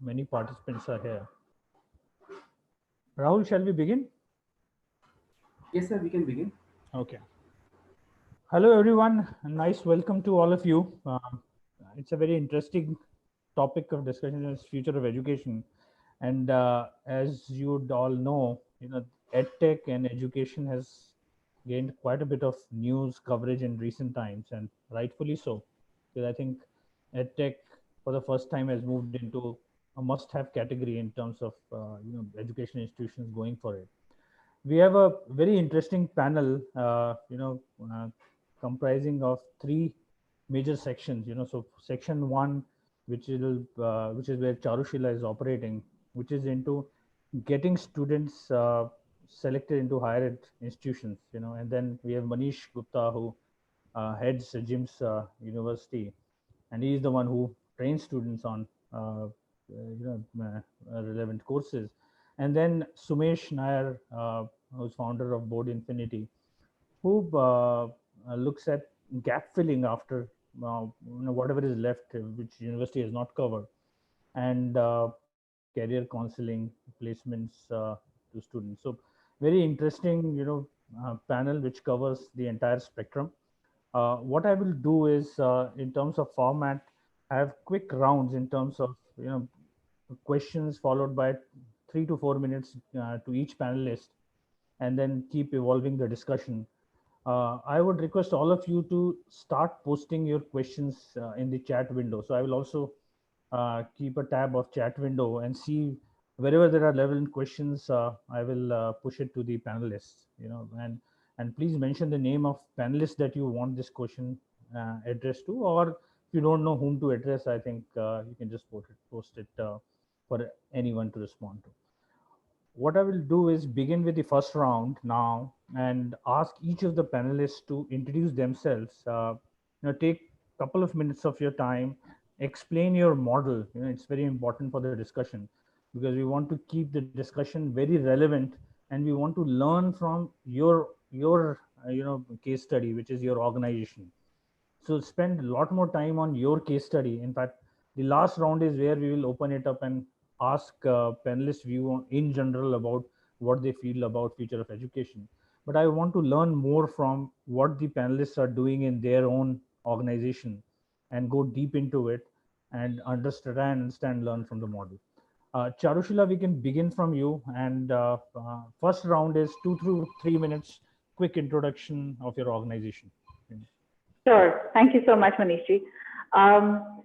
Many participants are here. Rahul, shall we begin? Yes, sir, we can begin. Okay. Hello, everyone. Nice welcome to all of you. It's a very interesting topic of discussion is future of education. And as you would all know, edtech and education has gained quite a bit of news coverage in recent times, and rightfully so, because I think edtech for the first time has moved into a must-have category in terms of education institutions going for it. We have a very interesting panel, comprising of three major sections. So section one, which is where Charushilla is operating, which is into getting students selected into higher ed institutions. And then we have Manish Gupta, who heads Jim's university, and he is the one who trains students on relevant courses. And then Sumesh Nair, who's founder of Board Infinity, who looks at gap filling after whatever is left, which university has not covered, and career counseling placements to students. So very interesting, panel which covers the entire spectrum. What I will do is, in terms of format, have quick rounds in terms of questions followed by 3 to 4 minutes to each panelist, and then keep evolving the discussion. I would request all of you to start posting your questions in the chat window. So I will also keep a tab of chat window and see wherever there are relevant questions. I will push it to the panelists. And please mention the name of panelists that you want this question addressed to, or if you don't know whom to address, I think you can just post it for anyone to respond to. What I will do is begin with the first round now and ask each of the panelists to introduce themselves. Take a couple of minutes of your time, explain your model. It's very important for the discussion because we want to keep the discussion very relevant, and we want to learn from your case study, which is your organization. So spend a lot more time on your case study. In fact, the last round is where we will open it up and ask panelists view in general about what they feel about future of education. But I want to learn more from what the panelists are doing in their own organization and go deep into it and understand, learn from the model. Charushila, we can begin from you. And first round is 2 to 3 minutes, quick introduction of your organization. Sure. Thank you so much, Manishji.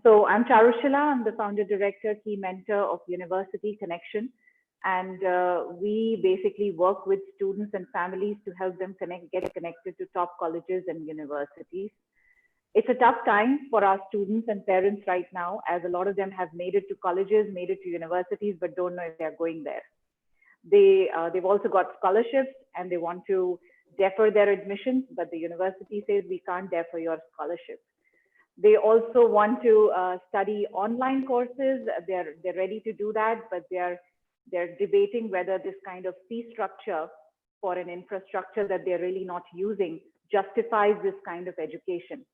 So I'm Charushilla. I'm the founder, director, key mentor of University Connection. And we basically work with students and families to help them get connected to top colleges and universities. It's a tough time for our students and parents right now, as a lot of them have made it to colleges, made it to universities, but don't know if they're going there. They've also got scholarships and they want to defer their admissions, but the university says we can't defer your scholarship. They also want to study online courses. They're ready to do that, but they're debating whether this kind of fee structure for an infrastructure that they're really not using justifies this kind of education.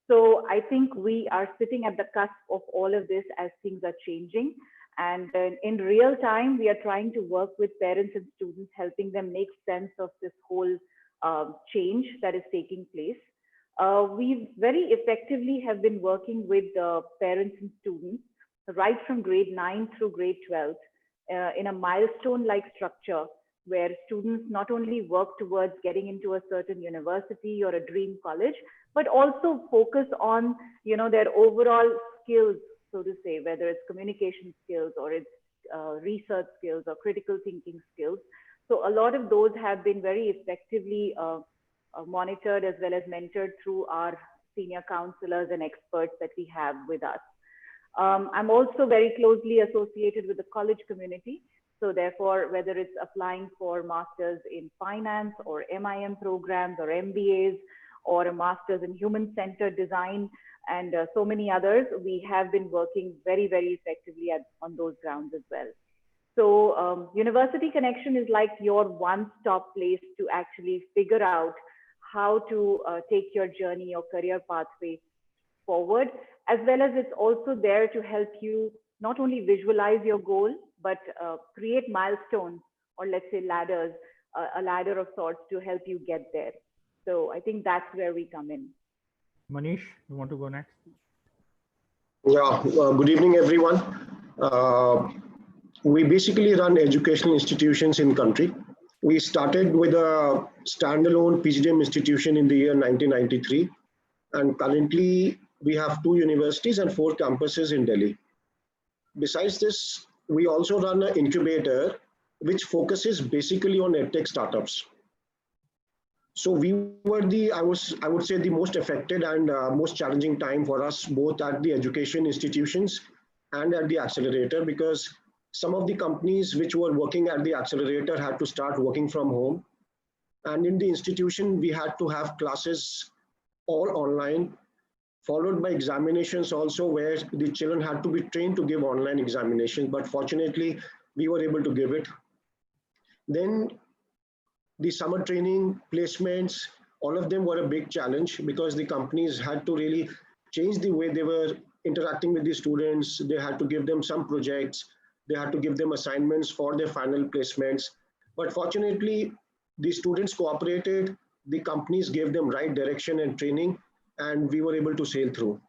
So I think we are sitting at the cusp of all of this as things are changing. And in real time, we are trying to work with parents and students, helping them make sense of this whole change that is taking place. We very effectively have been working with parents and students right from grade 9 through grade 12 in a milestone-like structure where students not only work towards getting into a certain university or a dream college, but also focus on their overall skills, so to say, whether it's communication skills or it's research skills or critical thinking skills. So a lot of those have been very effectively monitored as well as mentored through our senior counselors and experts that we have with us. I'm also very closely associated with the college community. So therefore, whether it's applying for masters in finance or MIM programs or MBAs or a master's in human-centered design and so many others, we have been working very, very effectively on those grounds as well. So University Connection is like your one-stop place to actually figure out how to take your journey or career pathway forward, as well as it's also there to help you not only visualize your goal, but create milestones, or let's say ladders, a ladder of sorts to help you get there. So I think that's where we come in. Manish, you want to go next? Yeah, good evening, everyone. We basically run educational institutions in country. We started with a standalone PGDM institution in the year 1993, and currently we have 2 universities and 4 campuses in Delhi. Besides this, we also run an incubator which focuses basically on edtech startups. So we were I would say the most affected and most challenging time for us, both at the education institutions and at the accelerator, because some of the companies which were working at the accelerator had to start working from home. And in the institution, we had to have classes all online, followed by examinations also, where the children had to be trained to give online examinations. But fortunately, we were able to give it. Then the summer training, placements, all of them were a big challenge because the companies had to really change the way they were interacting with the students. They had to give them some projects. They had to give them assignments for their final placements. But fortunately, the students cooperated. The companies gave them right direction and training, and we were able to sail through.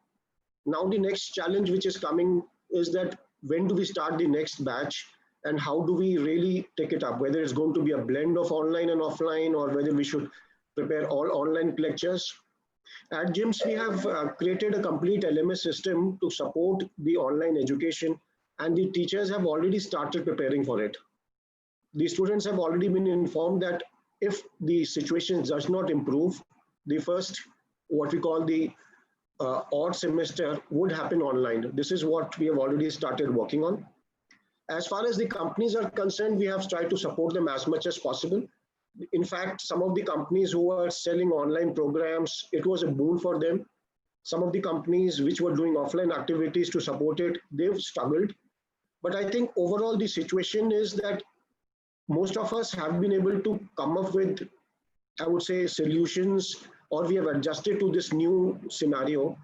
Now the next challenge which is coming is that when do we start the next batch? And how do we really take it up, whether it's going to be a blend of online and offline, or whether we should prepare all online lectures. At GIMS, we have created a complete LMS system to support the online education, and the teachers have already started preparing for it. The students have already been informed that if the situation does not improve, the first, what we call the odd semester, would happen online. This is what we have already started working on. As far as the companies are concerned, we have tried to support them as much as possible. In fact, some of the companies who are selling online programs, it was a boon for them. Some of the companies which were doing offline activities to support it, they've struggled. But I think overall the situation is that most of us have been able to come up with, I would say, solutions, or we have adjusted to this new scenario.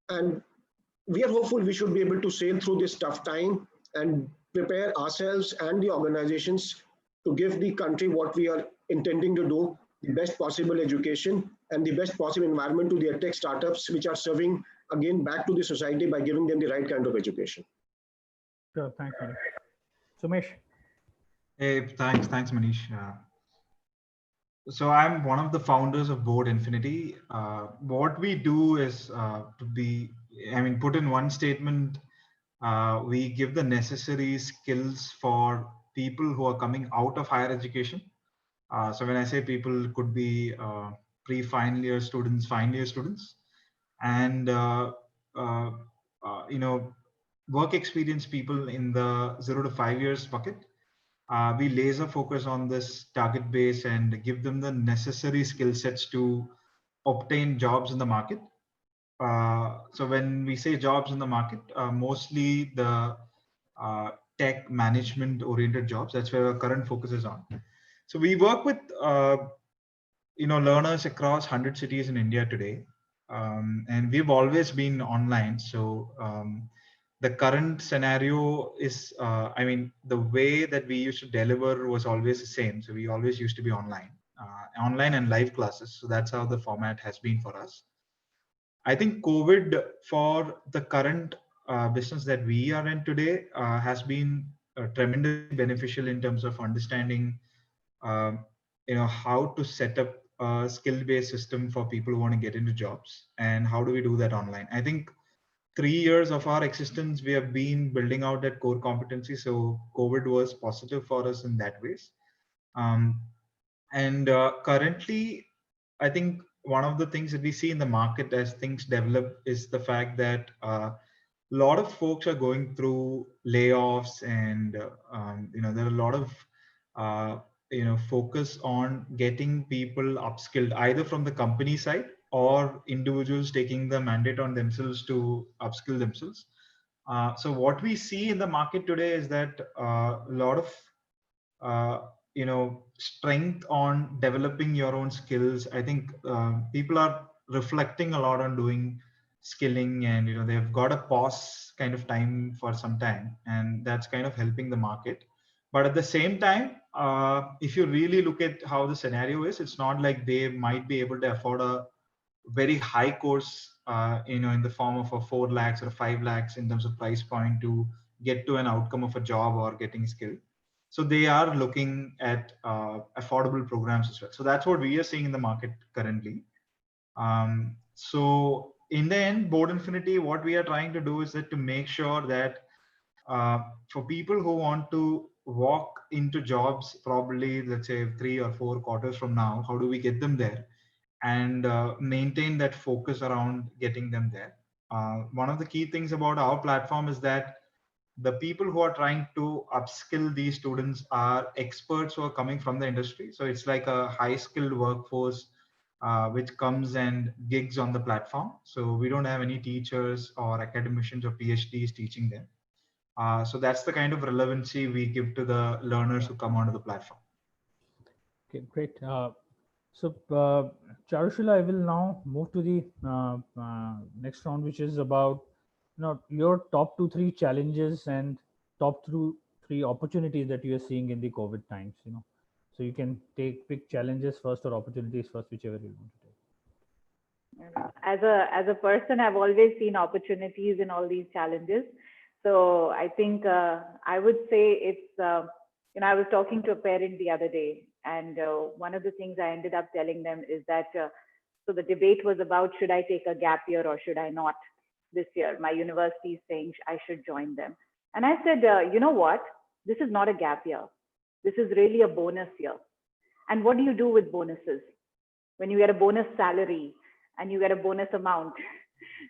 And we are hopeful we should be able to sail through this tough time and prepare ourselves and the organizations to give the country what we are intending to do, the best possible education and the best possible environment to the edtech startups, which are serving again back to the society by giving them the right kind of education. Sure, thanks, Manish. Sumesh. Hey, thanks, Manish. So I'm one of the founders of Board Infinity. What we do is put in one statement, we give the necessary skills for people who are coming out of higher education. So when I say people, it could be pre-final year students, final year students, and work experience people in the 0 to 5 years bucket. We laser focus on this target base and give them the necessary skill sets to obtain jobs in the market. So when we say jobs in the market, mostly the tech management oriented jobs, that's where our current focus is on. So we work with learners across 100 cities in India today, and we've always been online. So the current scenario is, the way that we used to deliver was always the same. So we always used to be online and live classes. So that's how the format has been for us. I think COVID for the current business that we are in today has been tremendously beneficial in terms of understanding, how to set up a skill-based system for people who want to get into jobs, and how do we do that online. I think 3 years of our existence, we have been building out that core competency. So COVID was positive for us in that ways. Currently, I think one of the things that we see in the market as things develop is the fact that a lot of folks are going through layoffs, and there are a lot of focus on getting people upskilled, either from the company side or individuals taking the mandate on themselves to upskill themselves. So what we see in the market today is that a lot of strength on developing your own skills. I think people are reflecting a lot on doing skilling, and they've got a pause kind of time for some time, and that's kind of helping the market. But at the same time, if you really look at how the scenario is, it's not like they might be able to afford a very high course, in the form of a 4 lakhs or 5 lakhs in terms of price point to get to an outcome of a job or getting skill. So they are looking at affordable programs as well. So that's what we are seeing in the market currently. So in the end, Board Infinity, what we are trying to do is that to make sure that for people who want to walk into jobs, probably let's say 3 or 4 quarters from now, how do we get them there and maintain that focus around getting them there? One of the key things about our platform is that the people who are trying to upskill these students are experts who are coming from the industry. So it's like a high skilled workforce which comes and gigs on the platform. So we don't have any teachers or academicians or PhDs teaching them. So that's the kind of relevancy we give to the learners who come onto the platform. Okay, great. So, Charushilla, I will now move to the next round, which is about your top 2-3 challenges and top 2-3 opportunities that you are seeing in the COVID times. So you can pick challenges first or opportunities first, whichever you want to take. As a person, I've always seen opportunities in all these challenges. So I think I would say it's I was talking to a parent the other day, and one of the things I ended up telling them is that so the debate was about, should I take a gap year or should I not this year? My university is saying I should join them, and I said, you know what? This is not a gap year. This is really a bonus year. And what do you do with bonuses? When you get a bonus salary and you get a bonus amount,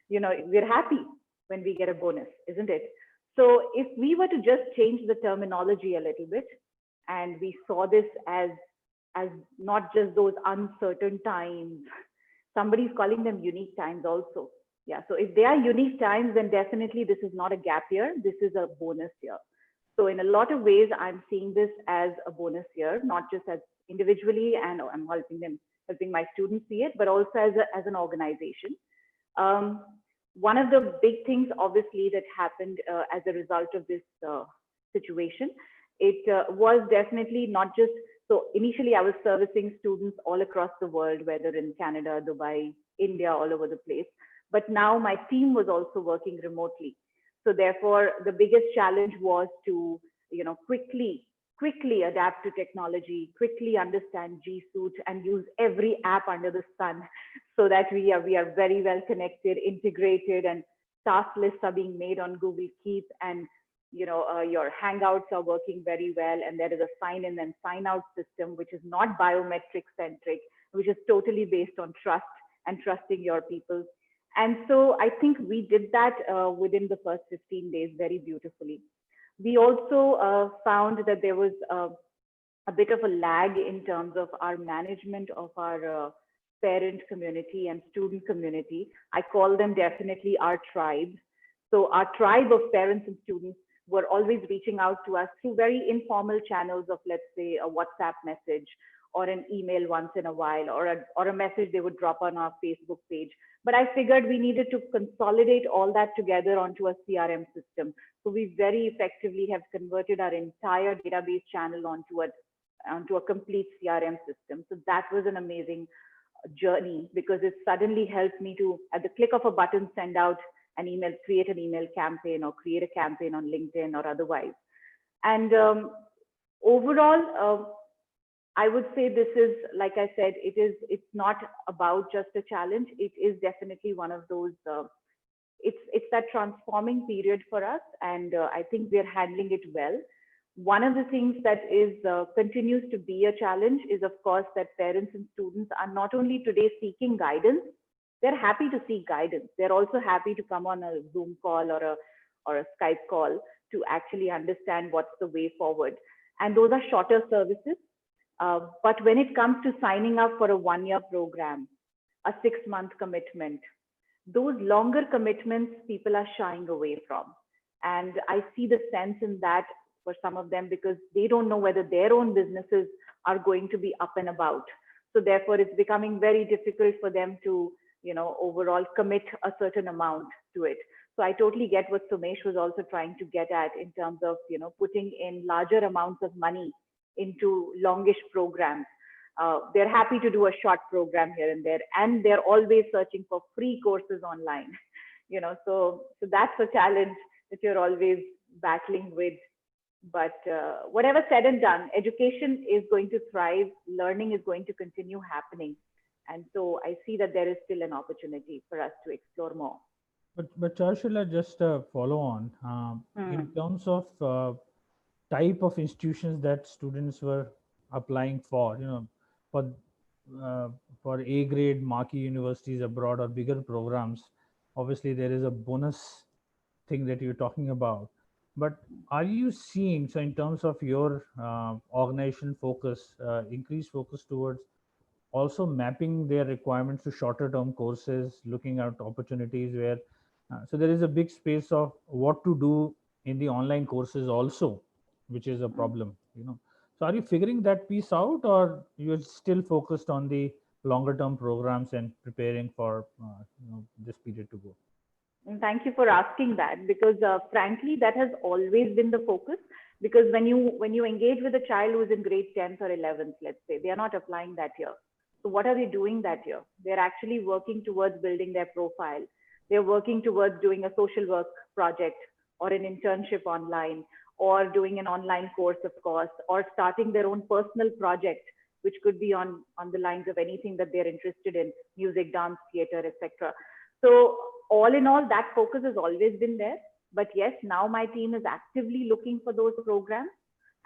we're happy when we get a bonus, isn't it? So if we were to just change the terminology a little bit, and we saw this as not just those uncertain times, somebody's calling them unique times also. Yeah, so if they are unique times, then definitely this is not a gap year, this is a bonus year. So in a lot of ways, I'm seeing this as a bonus year, not just as individually, and I'm helping my students see it, but also as an organization. One of the big things, obviously, that happened as a result of this situation, it was definitely not just, so initially I was servicing students all across the world, whether in Canada, Dubai, India, all over the place. But now my team was also working remotely. So therefore, the biggest challenge was to, quickly adapt to technology, quickly understand G Suite, and use every app under the sun, so that we are very well connected, integrated, and task lists are being made on Google Keep, and your Hangouts are working very well, and there is a sign in and sign out system which is not biometric centric, which is totally based on trust and trusting your people. And so I think we did that within the first 15 days very beautifully. We also found that there was a bit of a lag in terms of our management of our parent community and student community. I call them definitely our tribe. So our tribe of parents and students were always reaching out to us through very informal channels of, let's say, a WhatsApp message or an email once in a while, or a message they would drop on our Facebook page. But I figured we needed to consolidate all that together onto a CRM system. So we very effectively have converted our entire database channel onto a complete CRM system. So that was an amazing journey, because it suddenly helped me to, at the click of a button, send out an email, create an email campaign, or create a campaign on LinkedIn or otherwise. And overall, I would say this is, like I said, it's not about just a challenge. It is definitely one of those, it's that transforming period for us. And I think we're handling it well. One of the things that is continues to be a challenge is, of course, that parents and students are not only today seeking guidance, they're happy to seek guidance. They're also happy to come on a Zoom call or a Skype call to actually understand what's the way forward. And those are shorter services. But when it comes to signing up for a 1-year program, a 6-month commitment, those longer commitments people are shying away from. And I see the sense in that for some of them, because they don't know whether their own businesses are going to be up and about. So therefore, it's becoming very difficult for them to overall commit a certain amount to it. So I totally get what Sumesh was also trying to get at in terms of, putting in larger amounts of money into longish programs. They're happy to do a short program here and there, and they're always searching for free courses online. So that's a challenge that you're always battling with. But whatever said and done, education is going to thrive. Learning is going to continue happening. And so I see that there is still an opportunity for us to explore more. But Charushilla, just a follow on in terms of type of institutions that students were applying for, for for A grade marquee universities abroad or bigger programs. Obviously, there is a bonus thing that you're talking about. But are you seeing, so in terms of your organization focus, increased focus towards also mapping their requirements to shorter term courses, looking at opportunities where, so there is a big space of what to do in the online courses also, which is a problem, So are you figuring that piece out, or you're still focused on the longer term programs and preparing for this period to go? And thank you for asking that, because frankly, that has always been the focus. Because when you engage with a child who's in grade 10th or 11th, let's say, they are not applying that year. So what are they doing that year? They're actually working towards building their profile. They're working towards doing a social work project or an internship online, or doing an online course, of course, or starting their own personal project, which could be on the lines of anything that they're interested in, music, dance, theater, etc. So all in all, that focus has always been there. But yes, now my team is actively looking for those programs.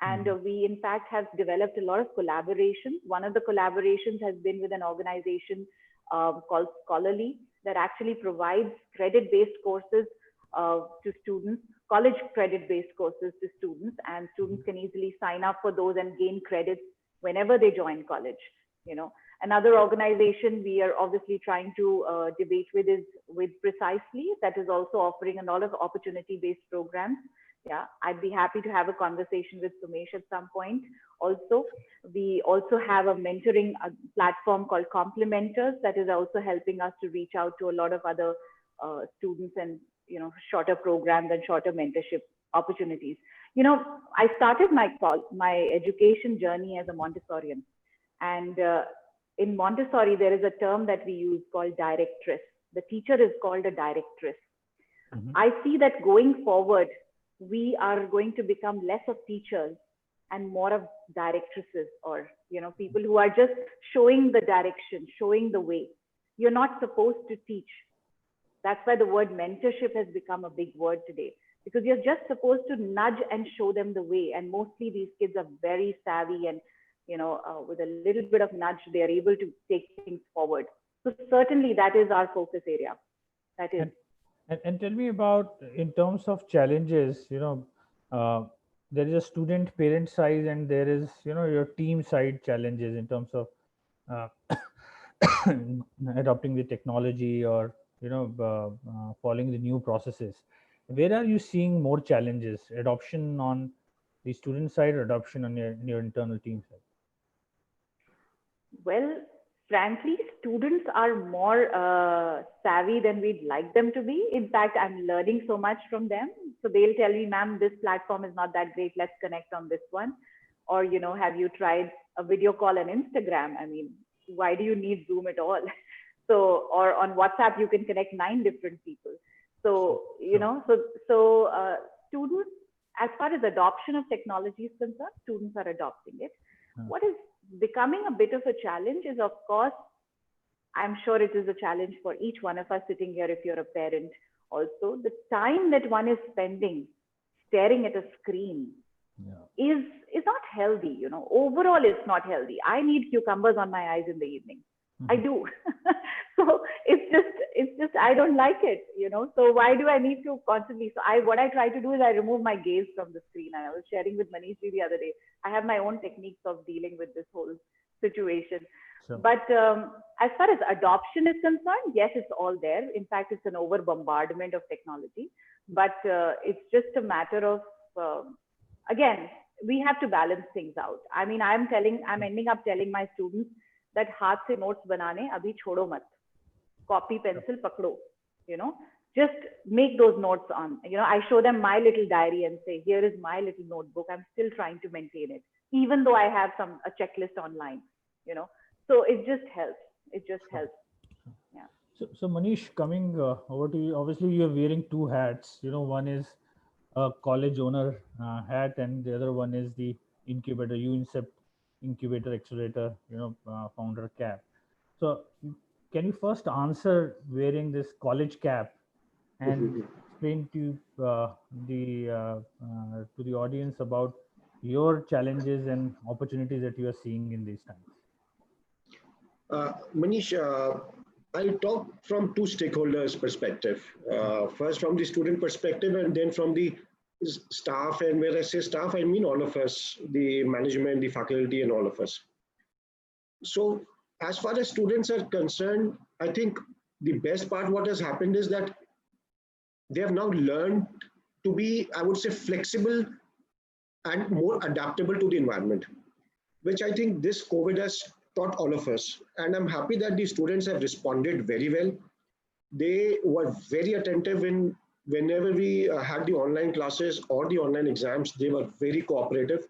And we, in fact, have developed a lot of collaborations. One of the collaborations has been with an organization called Scholarly, that actually provides credit-based courses to students, college credit-based courses to students, and students can easily sign up for those and gain credits whenever they join college. Another organization we are obviously trying to debate with is with Precisely, that is also offering a lot of opportunity-based programs. Yeah, I'd be happy to have a conversation with Sumesh at some point. Also, we also have a mentoring platform called Complementers that is also helping us to reach out to a lot of other students and shorter programs and shorter mentorship opportunities. I started my education journey as a Montessorian, and in Montessori there is a term that we use called directress. The teacher is called a directress. I see that going forward, we are going to become less of teachers and more of directresses, or people who are just showing the direction, showing the way. You're not supposed to teach. That's why the word mentorship has become a big word today, because you're just supposed to nudge and show them the way. And mostly these kids are very savvy, and with a little bit of nudge, they are able to take things forward. So certainly that is our focus area. That is. And tell me about, in terms of challenges, there is a student parent side, and there is, your team side challenges in terms of adopting the technology, or, following the new processes. Where are you seeing more challenges? Adoption on the student side, or adoption on your internal team side? Well, frankly, students are more savvy than we'd like them to be. In fact, I'm learning so much from them. So they'll tell me, ma'am, this platform is not that great. Let's connect on this one. Or, have you tried a video call on Instagram? I mean, why do you need Zoom at all? So, or on WhatsApp, you can connect 9 different people. So, students, as far as adoption of technology is concerned, students are adopting it. What is becoming a bit of a challenge is, of course, I'm sure it is a challenge for each one of us sitting here if you're a parent also, the time that one is spending staring at a screen is not healthy. Overall it's not healthy. I need cucumbers on my eyes in the evening. I do. So it's just I don't like it, so why do I need to constantly? So what I try to do is I remove my gaze from the screen. And I was sharing with Manish the other day, I have my own techniques of dealing with this whole situation. Sure. But as far as adoption is concerned, yes, it's all there. In fact, it's an over bombardment of technology, but it's just a matter of, again, we have to balance things out. I mean, I'm ending up telling my students that haath se notes banane abhi chodo mat. copy, pencil, pakdo, just make those notes on, I show them my little diary and say, here is my little notebook. I'm still trying to maintain it, even though I have a checklist online, so it just helps. It just helps. Yeah. So Manish, coming over to you, obviously you're wearing two hats. One is a college owner hat, and the other one is the incubator, UIncept incubator accelerator, founder cap. So can you first answer wearing this college cap and explain to the audience about your challenges and opportunities that you are seeing in these times? Manish, I'll talk from two stakeholders' perspective. First, from the student perspective, and then from the staff. And when I say staff, I mean all of us, the management, the faculty, and all of us. So, as far as students are concerned, I think the best part what has happened is that they have now learned to be, I would say, flexible and more adaptable to the environment, which I think this COVID has taught all of us. And I'm happy that the students have responded very well. They were very attentive whenever we had the online classes or the online exams. They were very cooperative.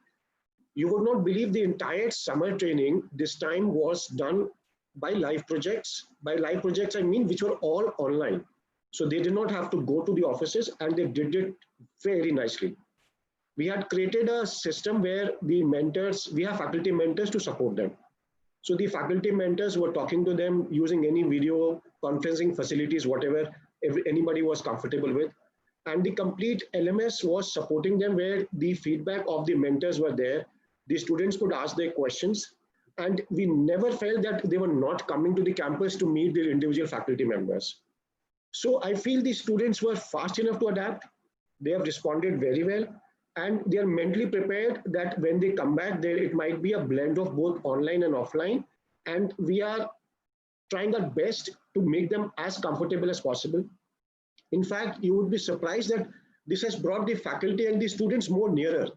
You would not believe the entire summer training this time was done by live projects. By live projects, I mean which were all online. So they did not have to go to the offices, and they did it very nicely. We had created a system where the mentors, we have faculty mentors to support them. So the faculty mentors were talking to them using any video conferencing facilities, whatever anybody was comfortable with. And the complete LMS was supporting them, where the feedback of the mentors were there. The students could ask their questions, and we never felt that they were not coming to the campus to meet their individual faculty members. So I feel the students were fast enough to adapt. They have responded very well, and they are mentally prepared that when they come back there, it might be a blend of both online and offline. And we are trying our best to make them as comfortable as possible. In fact, you would be surprised that this has brought the faculty and the students more nearer,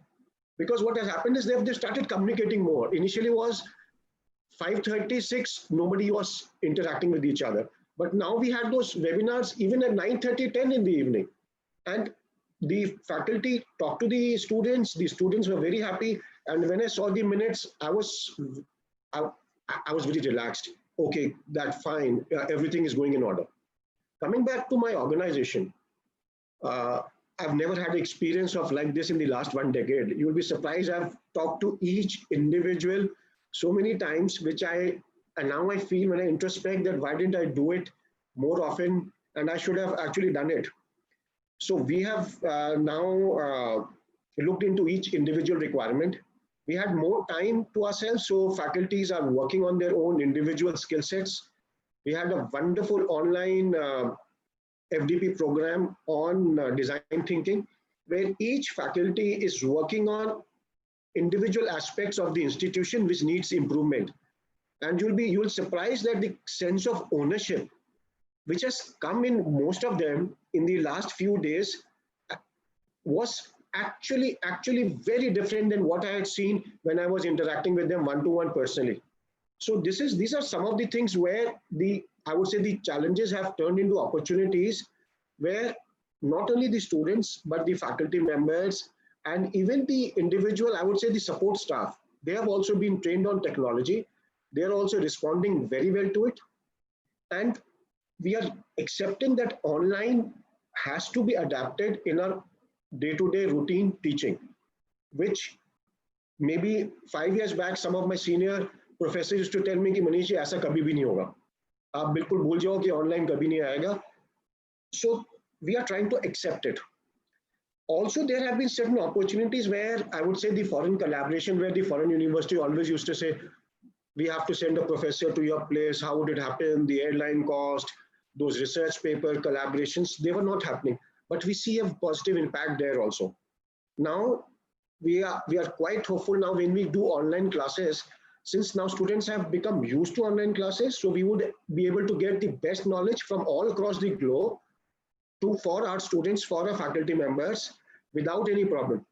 because what has happened is they've started communicating more. Initially was 5:36, nobody was interacting with each other. But now we had those webinars even at 9:30, 10 in the evening. And the faculty talked to the students were very happy. And when I saw the minutes, I was very relaxed. Okay, that's fine. Everything is going in order. Coming back to my organization, I've never had experience of like this in the last 1 decade. You'll be surprised. I've talked to each individual so many times, and now I feel when I introspect that why didn't I do it more often, and I should have actually done it. So we have now looked into each individual requirement. We had more time to ourselves, so faculties are working on their own individual skill sets. We had a wonderful online FDP program on design thinking, where each faculty is working on individual aspects of the institution which needs improvement. And you'll surprised that the sense of ownership, which has come in most of them in the last few days, was actually very different than what I had seen when I was interacting with them one-to-one personally. So these are some of the things where I would say the challenges have turned into opportunities, where not only the students, but the faculty members and even the individual, I would say the support staff, they have also been trained on technology. They are also responding very well to it. And we are accepting that online has to be adapted in our day-to-day routine teaching, which maybe 5 years back, some of my senior professors used to tell me कि मनीष जी ऐसा कभी भी नहीं होगा, आप बिल्कुल भूल जाओ कि online कभी नहीं आएगा. So we are trying to accept it. Also, there have been certain opportunities where I would say the foreign collaboration, where the foreign university always used to say, we have to send a professor to your place, how would it happen, the airline cost, those research paper collaborations, they were not happening. But we see a positive impact there also. Now, we are quite hopeful now when we do online classes, since now students have become used to online classes, so we would be able to get the best knowledge from all across the globe for our students, for our faculty members, without any problem.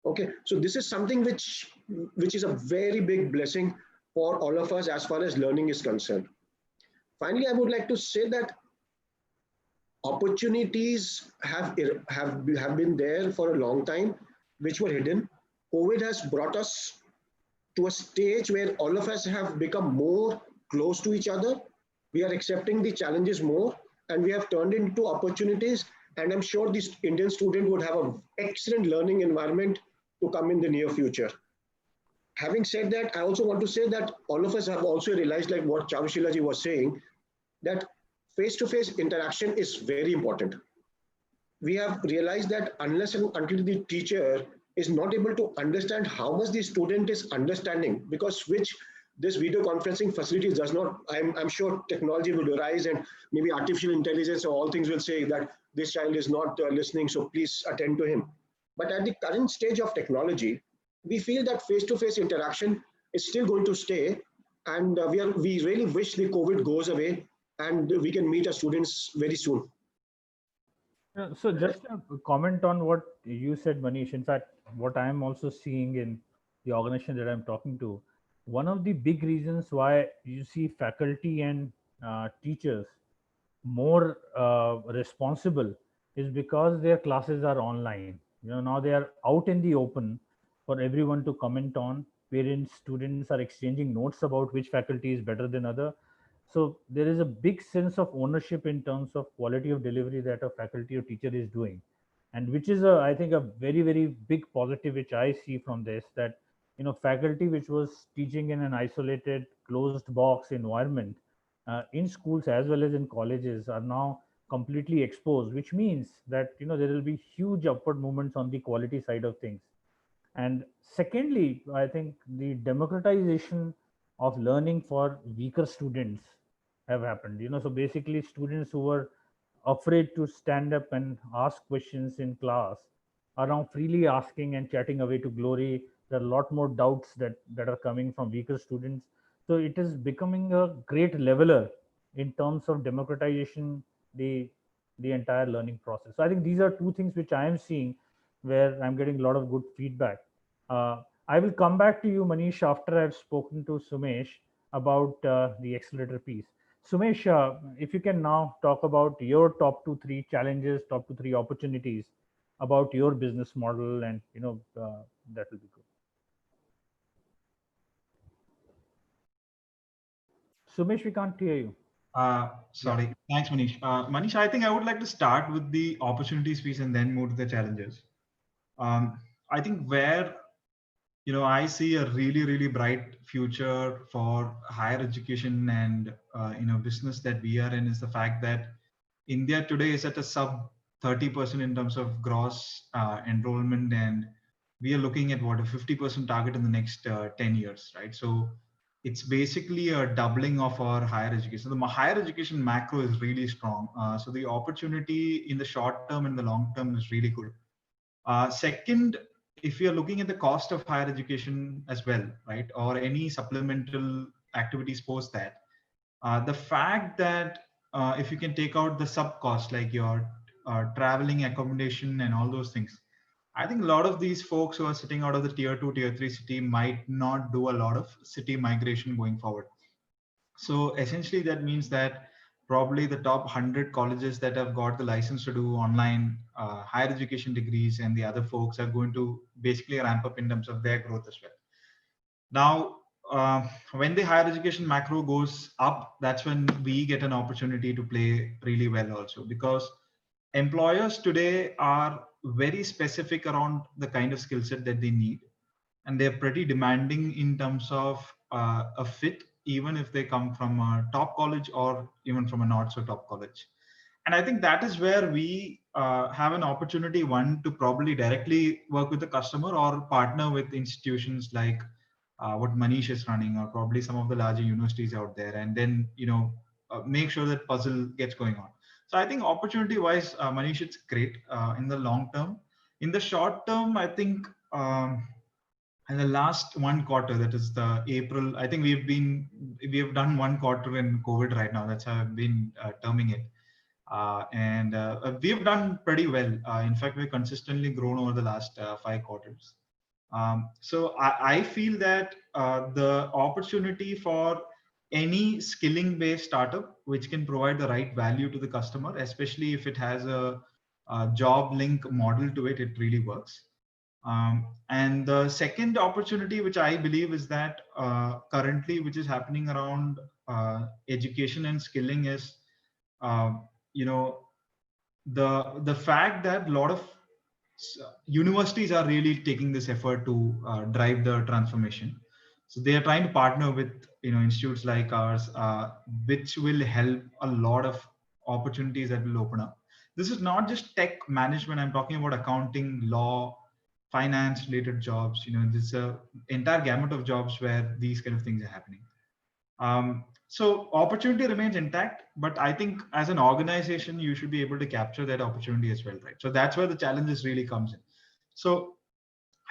Okay, so this is something which is a very big blessing for all of us as far as learning is concerned. Finally, I would like to say that opportunities have been there for a long time, which were hidden. COVID has brought us to a stage where all of us have become more close to each other. We are accepting the challenges more, and we have turned into opportunities. And I'm sure this Indian student would have an excellent learning environment to come in the near future. Having said that, I also want to say that all of us have also realized, like what Charushilla ji was saying, that face-to-face interaction is very important. We have realized that unless and until the teacher is not able to understand how much the student is understanding, because which this video conferencing facilities does not, I'm sure technology will arise and maybe artificial intelligence or all things will say that this child is not listening, so please attend to him. But at the current stage of technology, we feel that face-to-face interaction is still going to stay, and we really wish the COVID goes away and we can meet our students very soon. So just a comment on what you said, Manish. In fact, what I'm also seeing in the organization that I'm talking to, one of the big reasons why you see faculty and teachers more responsible is because their classes are online. Now they are out in the open for everyone to comment on. Parents, students are exchanging notes about which faculty is better than other. So there is a big sense of ownership in terms of quality of delivery that a faculty or teacher is doing, and which is I think a very, very big positive which I see from this, that faculty which was teaching in an isolated closed box environment in schools as well as in colleges are now completely exposed, which means that there will be huge upward movements on the quality side of things. And secondly, I think the democratization of learning for weaker students have happened. So basically, students who were afraid to stand up and ask questions in class are now freely asking and chatting away to glory. There are a lot more doubts that are coming from weaker students. So it is becoming a great leveler in terms of democratization, the the entire learning process. So I think these are two things which I am seeing where I'm getting a lot of good feedback. I will come back to you, Manish, after I've spoken to Sumesh about the accelerator piece. Sumesh, if you can now talk about your top 2, 3 challenges, top 2, 3 opportunities about your business model, and that will be good. Sumesh, we can't hear you. Sorry. Yeah. Thanks, Manish. Manish, I think I would like to start with the opportunities piece and then move to the challenges. I think where I see a really, really bright future for higher education and business that we are in is the fact that India today is at a sub 30% in terms of gross enrollment, and we are looking at what a 50% target in the next 10 years, right? So it's basically a doubling of our higher education. So the higher education macro is really strong. So the opportunity in the short term and the long term is really good. Second, if you're looking at the cost of higher education as well, right, or any supplemental activities post that, the fact that if you can take out the sub cost like your traveling, accommodation, and all those things, I think a lot of these folks who are sitting out of the tier 2, tier 3 city might not do a lot of city migration going forward. So essentially that means that probably the top 100 colleges that have got the license to do online higher education degrees and the other folks are going to basically ramp up in terms of their growth as well. Now, when the higher education macro goes up, that's when we get an opportunity to play really well also, because employers today are very specific around the kind of skill set that they need, and they're pretty demanding in terms of a fit, even if they come from a top college or even from a not so top college. And I think that is where we have an opportunity, one, to probably directly work with the customer or partner with institutions like what Manish is running, or probably some of the larger universities out there, and then make sure that puzzle gets going on. So I think opportunity wise, Manish, it's great in the long term. In the short term, I think in the last one quarter, that is the April, I think we have done one quarter in COVID right now. That's how I've been terming it. And we have done pretty well. In fact, we've consistently grown over the last 5 quarters. So I feel that the opportunity for any skilling based startup which can provide the right value to the customer, especially if it has a job link model to it, it really works. And the second opportunity, which I believe is that currently, which is happening around education and skilling, is uh, you know the fact that a lot of universities are really taking this effort to drive the transformation. So they are trying to partner with institutes like ours, which will help a lot of opportunities that will open up. This is not just tech management. I'm talking about accounting, law, finance related jobs. This is a entire gamut of jobs where these kind of things are happening. So opportunity remains intact, but I think as an organization, you should be able to capture that opportunity as well, right? So that's where the challenges really comes in. So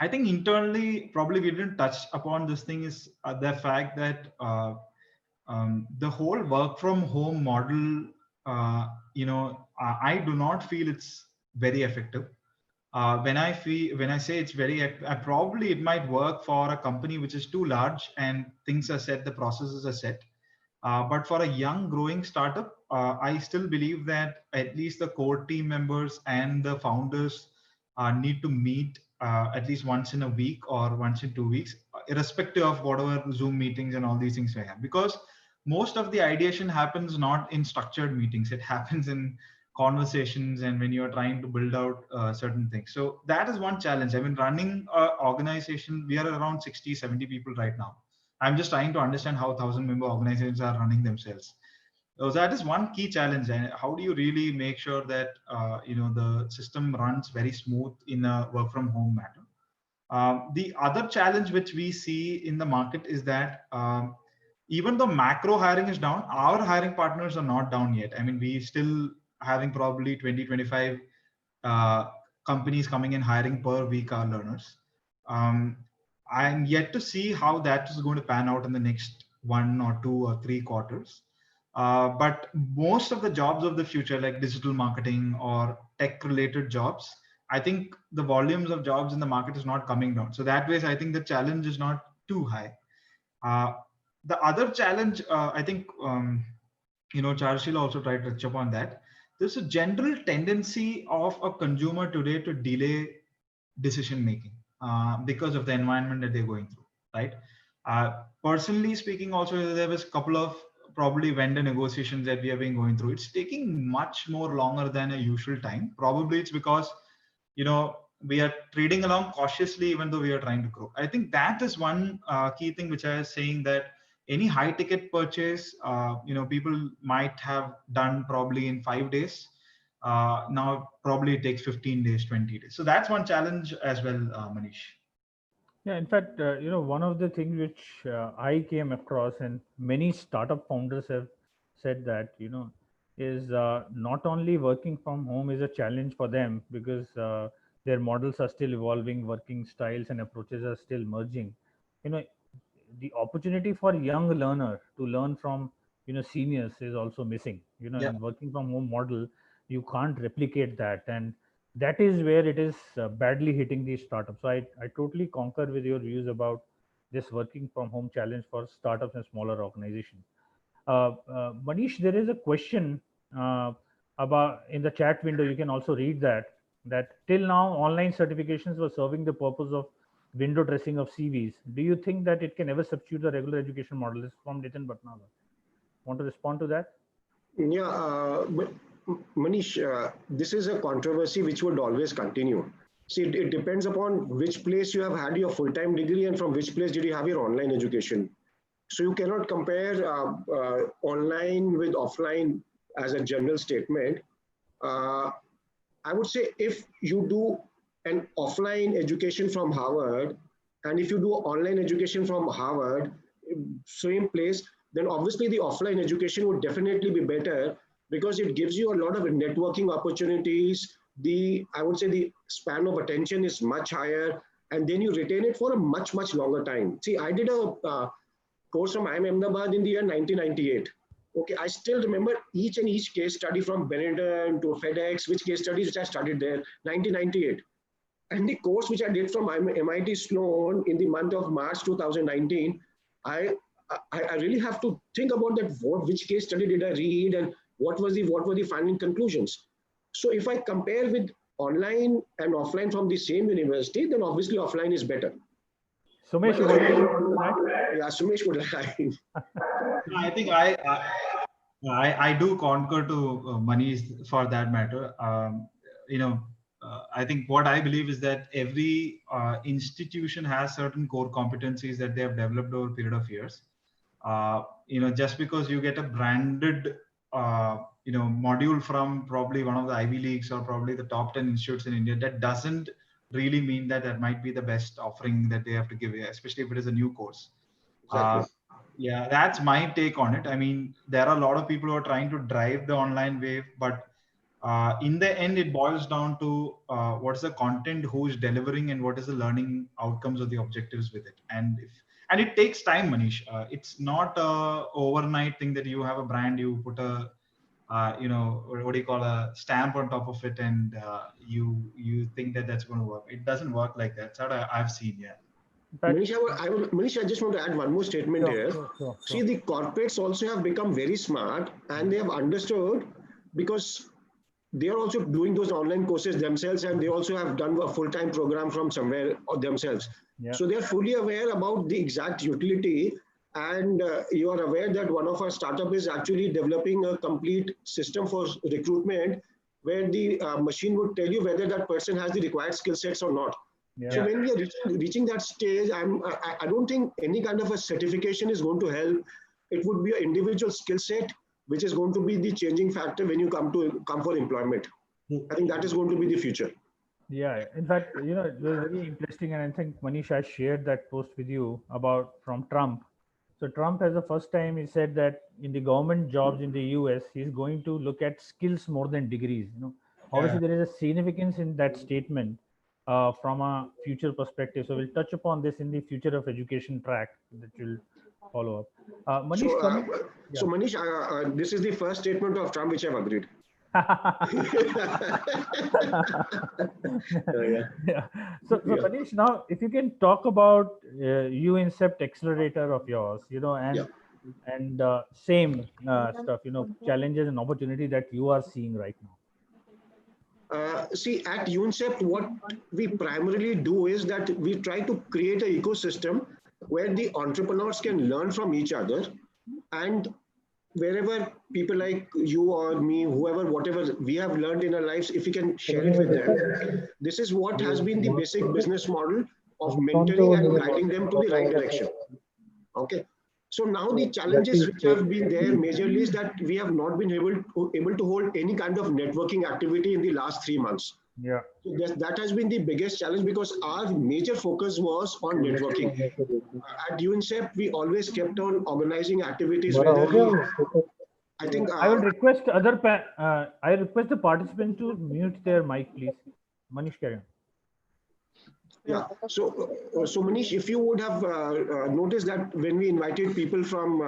I think internally, probably we didn't touch upon this thing is the fact that the whole work from home model, I do not feel it's very effective. When I say it's very, probably it might work for a company which is too large and things are set, the processes are set. But for a young growing startup, I still believe that at least the core team members and the founders need to meet at least once in a week or once in 2 weeks, irrespective of whatever Zoom meetings and all these things we have. Because most of the ideation happens not in structured meetings, it happens in conversations and when you're trying to build out certain things. So that is one challenge. I mean, running an organization, we are around 60, 70 people right now. I'm just trying to understand how 1,000-member organizations are running themselves. So that is one key challenge. And how do you really make sure that the system runs very smooth in a work from home matter? The other challenge which we see in the market is that even though macro hiring is down, our hiring partners are not down yet. I mean, we still having probably 20, 25 companies coming in hiring per week our learners. I'm yet to see how that is going to pan out in the next 1 or 2 or 3 quarters. But most of the jobs of the future, like digital marketing or tech related jobs, I think the volumes of jobs in the market is not coming down. So that way, I think the challenge is not too high. The other challenge, I think, Charushilla also tried to touch upon that. There's a general tendency of a consumer today to delay decision making because of the environment that they're going through, right? Personally speaking, also there was a couple of probably vendor negotiations that we have been going through. It's taking much more longer than a usual time. Probably it's because we are trading along cautiously even though we are trying to grow. I think that is one key thing which I was saying, that any high ticket purchase, people might have done probably in 5 days. Now probably it takes 15 days, 20 days. So that's one challenge as well, Manish. Yeah, in fact, one of the things which I came across, and many startup founders have said that, is not only working from home is a challenge for them because their models are still evolving, working styles and approaches are still merging. The opportunity for young learner to learn from seniors is also missing. Yeah. In working from home model, you can't replicate that, and that is where it is badly hitting these startups. So I totally concur with your views about this working from home challenge for startups and smaller organizations. Manish, there is a question about in the chat window. You can also read that till now online certifications were serving the purpose of window dressing of CVs. Do you think that it can ever substitute the regular education model? This is from Nitin Bhatnagar. Want to respond to that? Yeah, but Manish, this is a controversy which would always continue. See, it depends upon which place you have had your full-time degree and from which place did you have your online education. So you cannot compare online with offline as a general statement. I would say if you do an offline education from Harvard and if you do online education from Harvard, same place, then obviously the offline education would definitely be better because it gives you a lot of networking opportunities. I would say the span of attention is much higher, and then you retain it for a much, much longer time. See, I did a course from IIM Ahmedabad in the year 1998. Okay, I still remember each and each case study from Benetton to FedEx, which case studies which I studied there, 1998. And the course which I did from MIT Sloan in the month of March 2019, I really have to think about that. Which case study did I read, and what were the final conclusions? So if I compare with online and offline from the same university, then obviously offline is better. Sumesh, you want to yeah, Sumesh would like. I think I do concur to Manish for that matter. I think what I believe is that every institution has certain core competencies that they have developed over a period of years. Just because you get a branded, module from probably one of the Ivy Leagues or probably the top 10 institutes in India, that doesn't really mean that that might be the best offering that they have to give, especially if it is a new course. Exactly. Yeah, that's my take on it. I mean, there are a lot of people who are trying to drive the online wave, but in the end, it boils down to what's the content, who's delivering, and what is the learning outcomes or the objectives with it. And it takes time, Manish. It's not a overnight thing that you have a brand, you put a what do you call, a stamp on top of it, and you think that that's going to work. It doesn't work like that. That's what I've seen. Yeah. Manish, I just want to add one more statement here. Sure. See, the corporates also have become very smart, and they have understood, because they are also doing those online courses themselves, and they also have done a full-time program from somewhere themselves. Yeah. So they are fully aware about the exact utility, and you are aware that one of our startup is actually developing a complete system for recruitment, where the machine would tell you whether that person has the required skill sets or not. Yeah. So when we are reaching that stage, I don't think any kind of a certification is going to help. It would be an individual skill set, which is going to be the changing factor when you come for employment. I think that is going to be the future. Yeah, in fact, it was very interesting, and I think Manish has shared that post with you from Trump. So Trump, as the first time, he said that in the government jobs in the US, he's going to look at skills more than degrees. Obviously there is a significance in that statement from a future perspective. So we'll touch upon this in the future of education track that will follow up. Manish, so Manish, this is the first statement of Trump which I've agreed. Yeah. So Manish, now if you can talk about UIncept accelerator of yours, and same stuff, challenges and opportunity that you are seeing right now. See, at UIncept, what we primarily do is that we try to create an ecosystem where the entrepreneurs can learn from each other, and wherever people like you or me, whoever, whatever we have learned in our lives, if we can share it with them, this is what has been the basic business model of mentoring and guiding them to the right direction. Okay. So now the challenges which have been there majorly is that we have not been able to hold any kind of networking activity in the last 3 months. Yeah. So that has been the biggest challenge, because our major focus was on networking. At UIncept, we always kept on organizing activities. I think I will request I request the participants to mute their mic, please. Manish, carry on. Yeah. So Manish, if you would have noticed that when we invited people from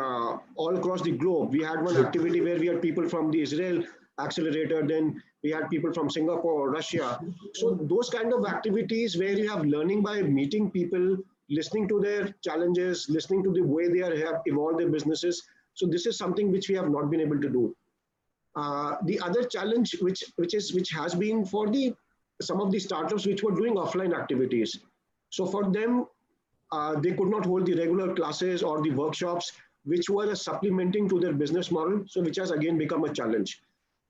all across the globe, we had one activity where we had people from the Israel accelerator, then we had people from Singapore, Russia. So those kind of activities where you have learning by meeting people, listening to their challenges, listening to the way they have evolved their businesses. So this is something which we have not been able to do. The other challenge, which has been for some of the startups which were doing offline activities. So for them, they could not hold the regular classes or the workshops, which were supplementing to their business model. So which has again become a challenge.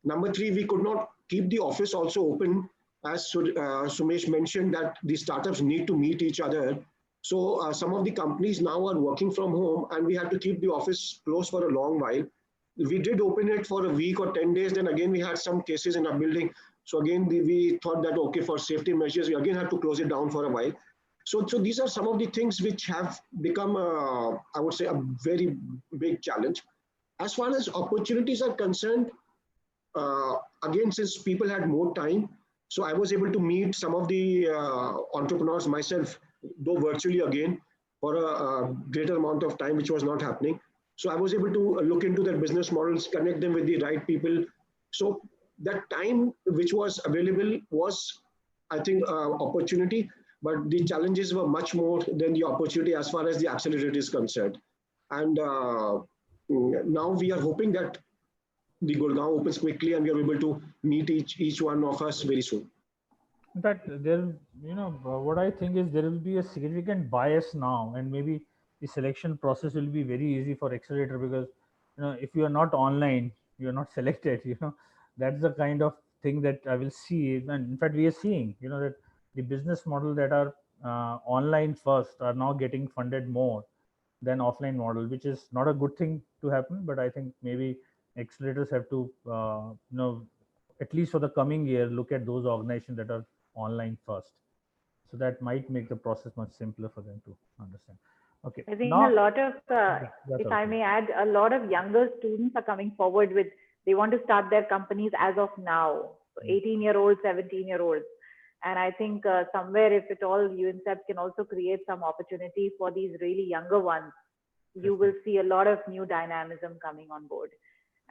Number 3, we could not keep the office also open. As Sumesh mentioned, that the startups need to meet each other. So some of the companies now are working from home, and we had to keep the office closed for a long while. We did open it for a week or 10 days. Then again, we had some cases in our building. So again, we thought that, okay, for safety measures, we again had to close it down for a while. So these are some of the things which have become, I would say, a very big challenge. As far as opportunities are concerned, again, since people had more time, so I was able to meet some of the entrepreneurs myself, though virtually again, for a greater amount of time, which was not happening. So I was able to look into their business models, connect them with the right people. So that time which was available was, I think, opportunity, but the challenges were much more than the opportunity as far as the accelerator is concerned. And now we are hoping that the Gurgaon opens quickly and we are able to meet each one of us very soon. In fact, there, what I think is there will be a significant bias now, and maybe the selection process will be very easy for accelerator because, if you are not online, you are not selected. That's the kind of thing that I will see. And in fact, we are seeing, that the business model that are online first are now getting funded more than offline model, which is not a good thing to happen. But I think maybe accelerators have to, at least for the coming year, look at those organizations that are online first. So that might make the process much simpler for them to understand. Okay. I think now, a lot of, that's if I okay. may add, a lot of younger students are coming forward with, they want to start their companies as of now, 18-year-olds, 17-year-olds. And I think somewhere, if at all, UIncept can also create some opportunity for these really younger ones, you will see a lot of new dynamism coming on board.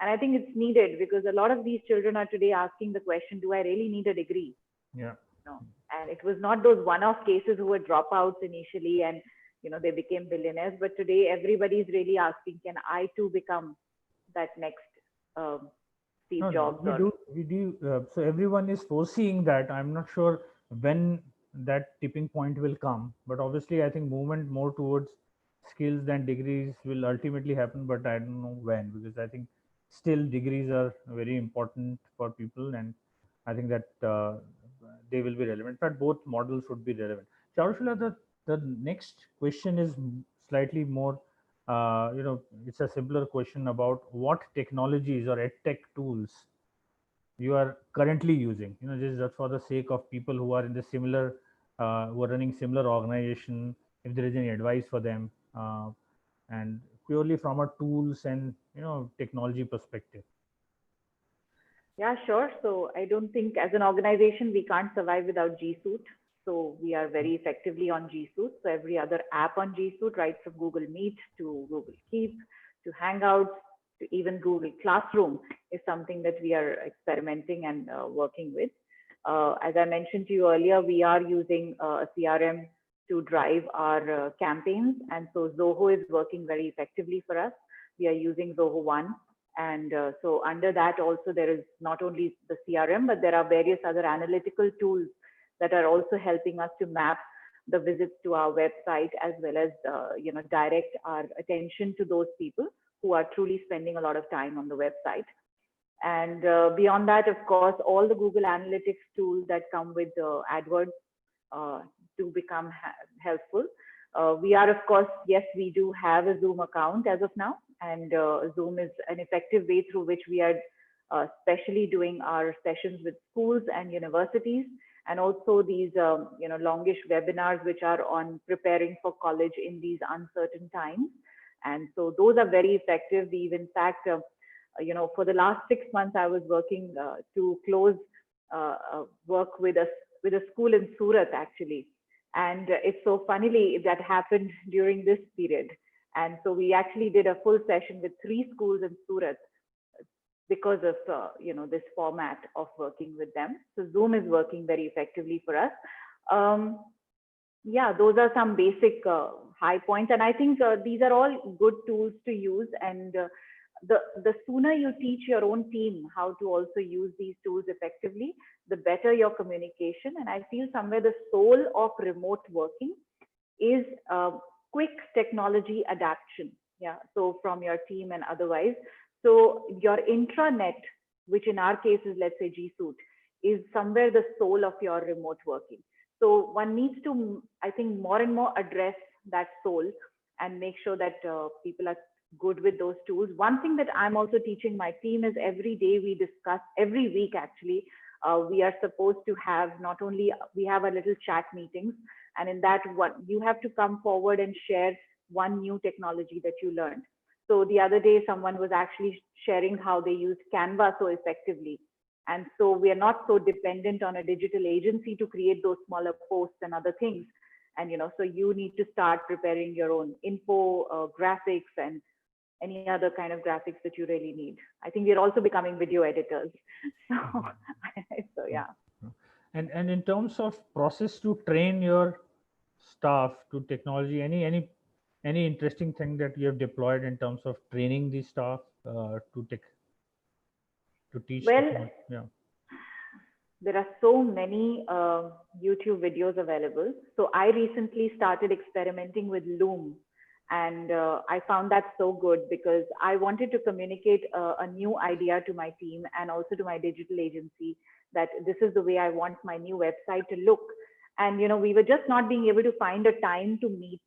And I think it's needed because a lot of these children are today asking the question, do I really need a degree? Yeah. No. And it was not those one-off cases who were dropouts initially and they became billionaires, but today everybody is really asking, can I too become that next Steve Jobs? We do. So everyone is foreseeing that. I'm not sure when that tipping point will come, but obviously I think movement more towards skills than degrees will ultimately happen, but I don't know when, because I think still degrees are very important for people, and I think that they will be relevant. In fact, both models would be relevant. Charushilla, the next question is slightly more, it's a simpler question about what technologies or edtech tools you are currently using. This is just for the sake of people who are in the similar, who are running similar organization. If there is any advice for them, and purely from a tools and technology perspective. Yeah, sure. So I don't think as an organization we can't survive without G Suite. So we are very effectively on G Suite. So every other app on G Suite, right from Google Meet to Google Keep to Hangouts to even Google Classroom, is something that we are experimenting and working with. As I mentioned to you earlier, we are using a CRM to drive our campaigns. And so Zoho is working very effectively for us. We are using Zoho One. And so under that also there is not only the CRM, but there are various other analytical tools that are also helping us to map the visits to our website, as well as direct our attention to those people who are truly spending a lot of time on the website. And beyond that, of course, all the Google Analytics tools that come with AdWords do become helpful. We are, of course, yes, we do have a Zoom account as of now, and Zoom is an effective way through which we are especially doing our sessions with schools and universities, and also these longish webinars which are on preparing for college in these uncertain times. And so those are very effective. We've in fact, for the last 6 months, I was working to close work with a school in Surat actually. And it's so funnily that happened during this period. And so we actually did a full session with 3 schools in Surat because of this format of working with them. So Zoom is working very effectively for us. Yeah, those are some basic high points, and I think these are all good tools to use. And the sooner you teach your own team how to also use these tools effectively, the better your communication. And I feel somewhere the soul of remote working is quick technology adaptation. Yeah, so from your team and otherwise. So your intranet, which in our case is, let's say, G Suite, is somewhere the soul of your remote working. So one needs to, I think, more and more address that soul and make sure that people are good with those tools. One thing that I'm also teaching my team is every day we discuss, every week actually, we are supposed to have not only, we have a little chat meetings, and in that one, you have to come forward and share one new technology that you learned. So the other day, someone was actually sharing how they used Canva so effectively. And so we are not so dependent on a digital agency to create those smaller posts and other things. And, so you need to start preparing your own info, graphics, and any other kind of graphics that you really need. I think we're also becoming video editors. So yeah. And in terms of process to train your staff to technology, any Any interesting thing that you have deployed in terms of training the staff to teach Well, technology? Yeah. there are so many YouTube videos available. So I recently started experimenting with Loom, and I found that so good because I wanted to communicate a new idea to my team and also to my digital agency that this is the way I want my new website to look. And we were just not being able to find a time to meet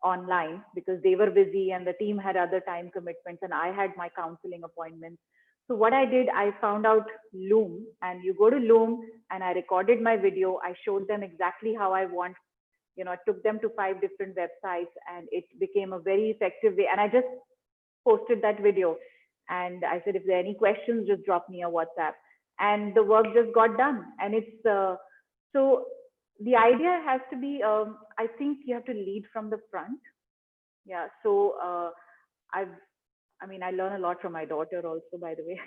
online because they were busy and the team had other time commitments and I had my counseling appointments. So what I did, I found out Loom, and you go to Loom and I recorded my video. I showed them exactly how I want, I took them to 5 different websites and it became a very effective way. And I just posted that video and I said, if there are any questions, just drop me a WhatsApp. And the work just got done. And it's, so the idea has to be, I think you have to lead from the front. Yeah. So I've, I learn a lot from my daughter also, by the way.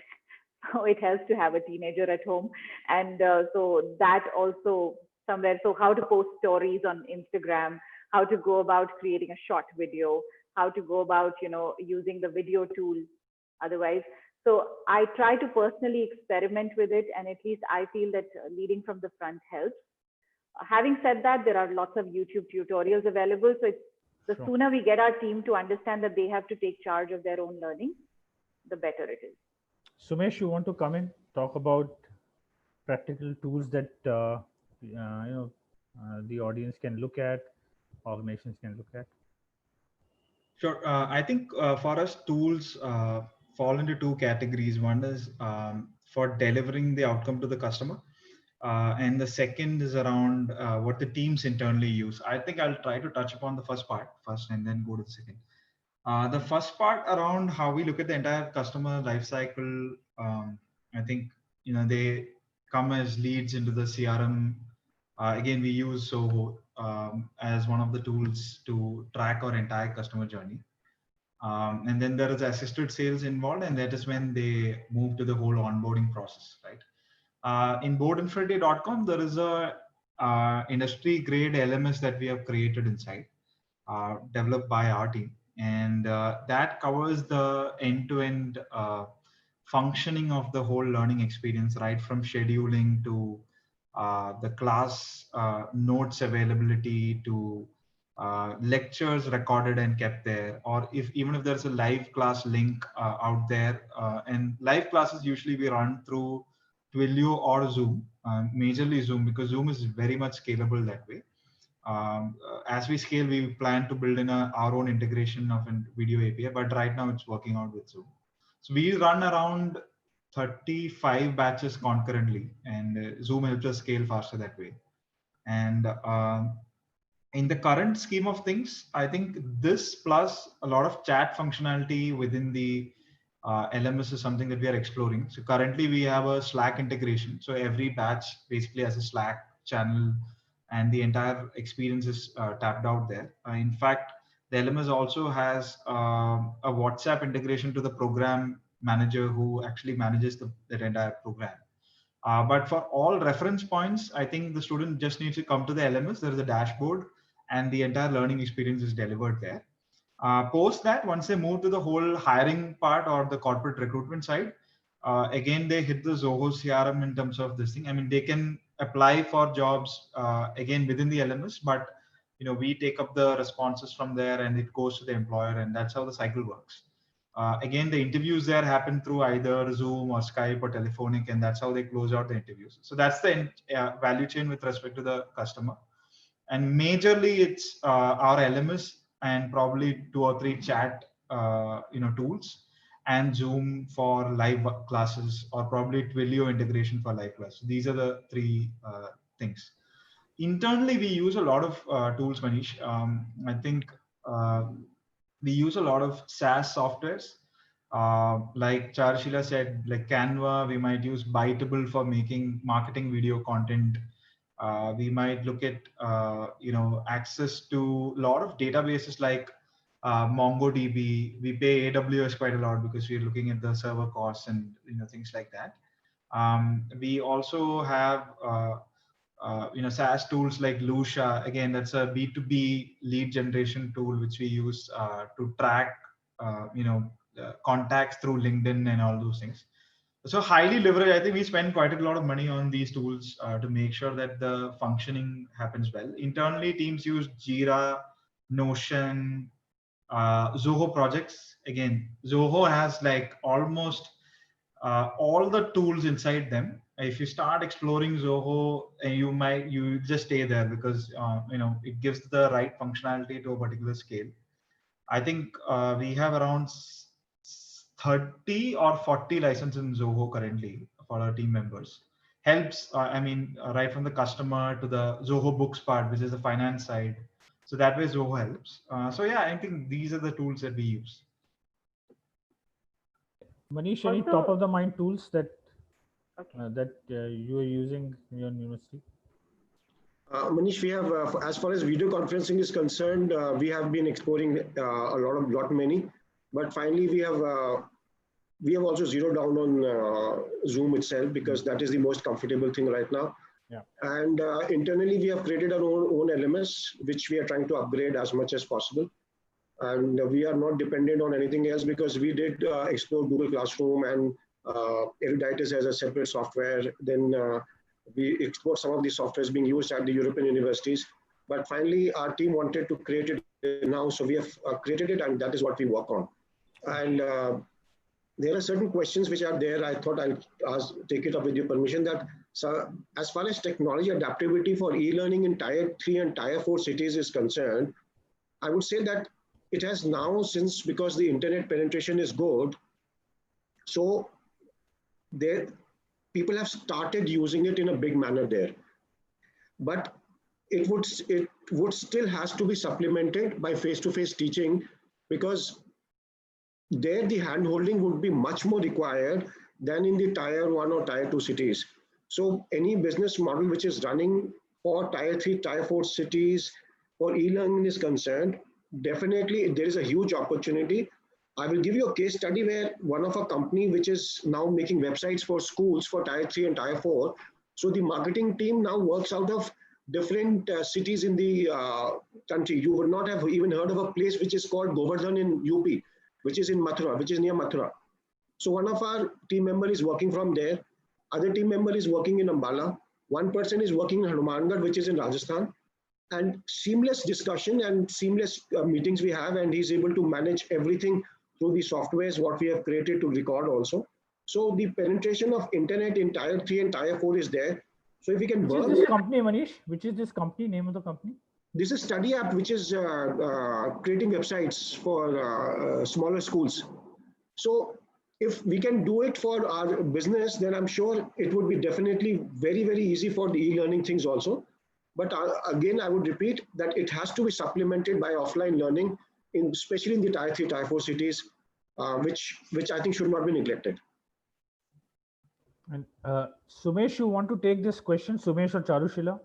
So it helps to have a teenager at home. And so that also somewhere, so how to post stories on Instagram, how to go about creating a short video, how to go about, using the video tool otherwise. So I try to personally experiment with it. And at least I feel that leading from the front helps. Having said that, there are lots of YouTube tutorials available. So it's the sooner we get our team to understand that they have to take charge of their own learning, the better it is. Sumesh, you want to come in, talk about practical tools that the audience can look at, organizations can look at? Sure. I think for us, tools fall into 2 categories. One is for delivering the outcome to the customer. And the second is around what the teams internally use. I think I'll try to touch upon the first part first and then go to the second. The first part around how we look at the entire customer lifecycle, I think, they come as leads into the CRM. Again, we use Soho as one of the tools to track our entire customer journey. And then there is assisted sales involved, and that is when they move to the whole onboarding process, right? In boardinfinity.com, there is a industry grade LMS that we have created inside, developed by our team. And that covers the end-to-end functioning of the whole learning experience, right from scheduling to the class notes availability to lectures recorded and kept there, or even if there's a live class link out there. And live classes usually we run through Twilio or Zoom, majorly Zoom, because Zoom is very much scalable that way. As we scale, we plan to build in our own integration of a video API, but right now it's working out with Zoom. So we run around 35 batches concurrently, and Zoom helps us scale faster that way. And in the current scheme of things, I think this plus a lot of chat functionality within the LMS is something that we are exploring. So currently we have a Slack integration. So every batch basically has a Slack channel and the entire experience is tapped out there. In fact, the LMS also has a WhatsApp integration to the program manager who actually manages that entire program. But for all reference points, I think the student just needs to come to the LMS. There is a dashboard and the entire learning experience is delivered there. Post that, once they move to the whole hiring part or the corporate recruitment side, again, they hit the Zoho CRM in terms of this thing. I mean, they can apply for jobs again within the LMS, but we take up the responses from there and it goes to the employer, and that's how the cycle works. Again, the interviews there happen through either Zoom or Skype or telephonic, and that's how they close out the interviews. So that's the value chain with respect to the customer. And majorly it's our LMS and probably 2 or 3 chat tools, and Zoom for live classes, or probably Twilio integration for live classes. These are the 3 things. Internally, we use a lot of tools, Manish. I think we use a lot of SaaS softwares. Like Charushilla said, like Canva, we might use Bytable for making marketing video content. We might look at access to a lot of databases like MongoDB. We pay AWS quite a lot because we're looking at the server costs and things like that. We also have SaaS tools like Lucia. Again, that's a B2B lead generation tool which we use to track contacts through LinkedIn and all those things. So highly leveraged. I think we spend quite a lot of money on these tools to make sure that the functioning happens well. Internally, teams use Jira, Notion, Zoho projects. Again, Zoho has like almost all the tools inside them. If you start exploring Zoho, you just stay there because it gives the right functionality to a particular scale. I think we have around 30 or 40 licenses in Zoho currently for our team members. Helps, right from the customer to the Zoho Books part, which is the finance side. So that way Zoho helps. So yeah, I think these are the tools that we use. Manish, any Also- top of the mind tools that Okay. you are using in your university? Manish, we have, as far as video conferencing is concerned, we have been exploring lot many, but finally we have also zeroed down on Zoom itself because that is the most comfortable thing right now. Yeah. And internally, we have created our own LMS, which we are trying to upgrade as much as possible. And we are not dependent on anything else because we did explore Google Classroom and Eruditus as a separate software. Then we explored some of the softwares being used at the European universities. But finally, our team wanted to create it now. So we have created it, and that is what we work on. And there are certain questions which are there. I thought I'll take it up with your permission that as far as technology adaptability for e-learning in Tier 3 and Tier 4 cities is concerned, I would say that it has now, since because the internet penetration is good, so people have started using it in a big manner there. But it would still has to be supplemented by face-to-face teaching because there the hand-holding would be much more required than in the Tier 1 or Tier 2 cities. So any business model which is running for Tier 3, Tier 4 cities for e-learning is concerned, definitely there is a huge opportunity. I will give you a case study where one of our company which is now making websites for schools for Tier 3 and Tier 4. So the marketing team now works out of different cities in the country. You would not have even heard of a place which is called Govardhan in UP, which is in Mathura, which is near Mathura. So one of our team member is working from there. Other team member is working in Ambala. One person is working in Hanumangarh, which is in Rajasthan. And seamless discussion and seamless meetings we have, and he's able to manage everything through the softwares what we have created to record also. So the penetration of internet in Tier 3 and Tier 4 is there. So if we can Which work. is this company, Manish? Which is this company, name of the company? This is Study App, which is creating websites for smaller schools. So if we can do it for our business, then I'm sure it would be definitely very, very easy for the e-learning things also. But again, I would repeat that it has to be supplemented by offline learning, especially in the Tier 3, Tier 4 cities, which I think should not be neglected. And Sumesh, you want to take this question, Sumesh or Charushilla?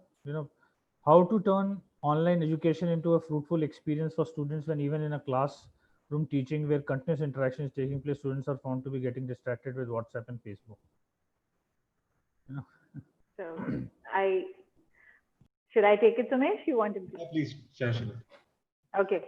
How to turn online education into a fruitful experience for students when even in a classroom teaching where continuous interaction is taking place, students are found to be getting distracted with WhatsApp and Facebook. So should I take it, Sumesh? You want to? Please, Charushilla. Okay.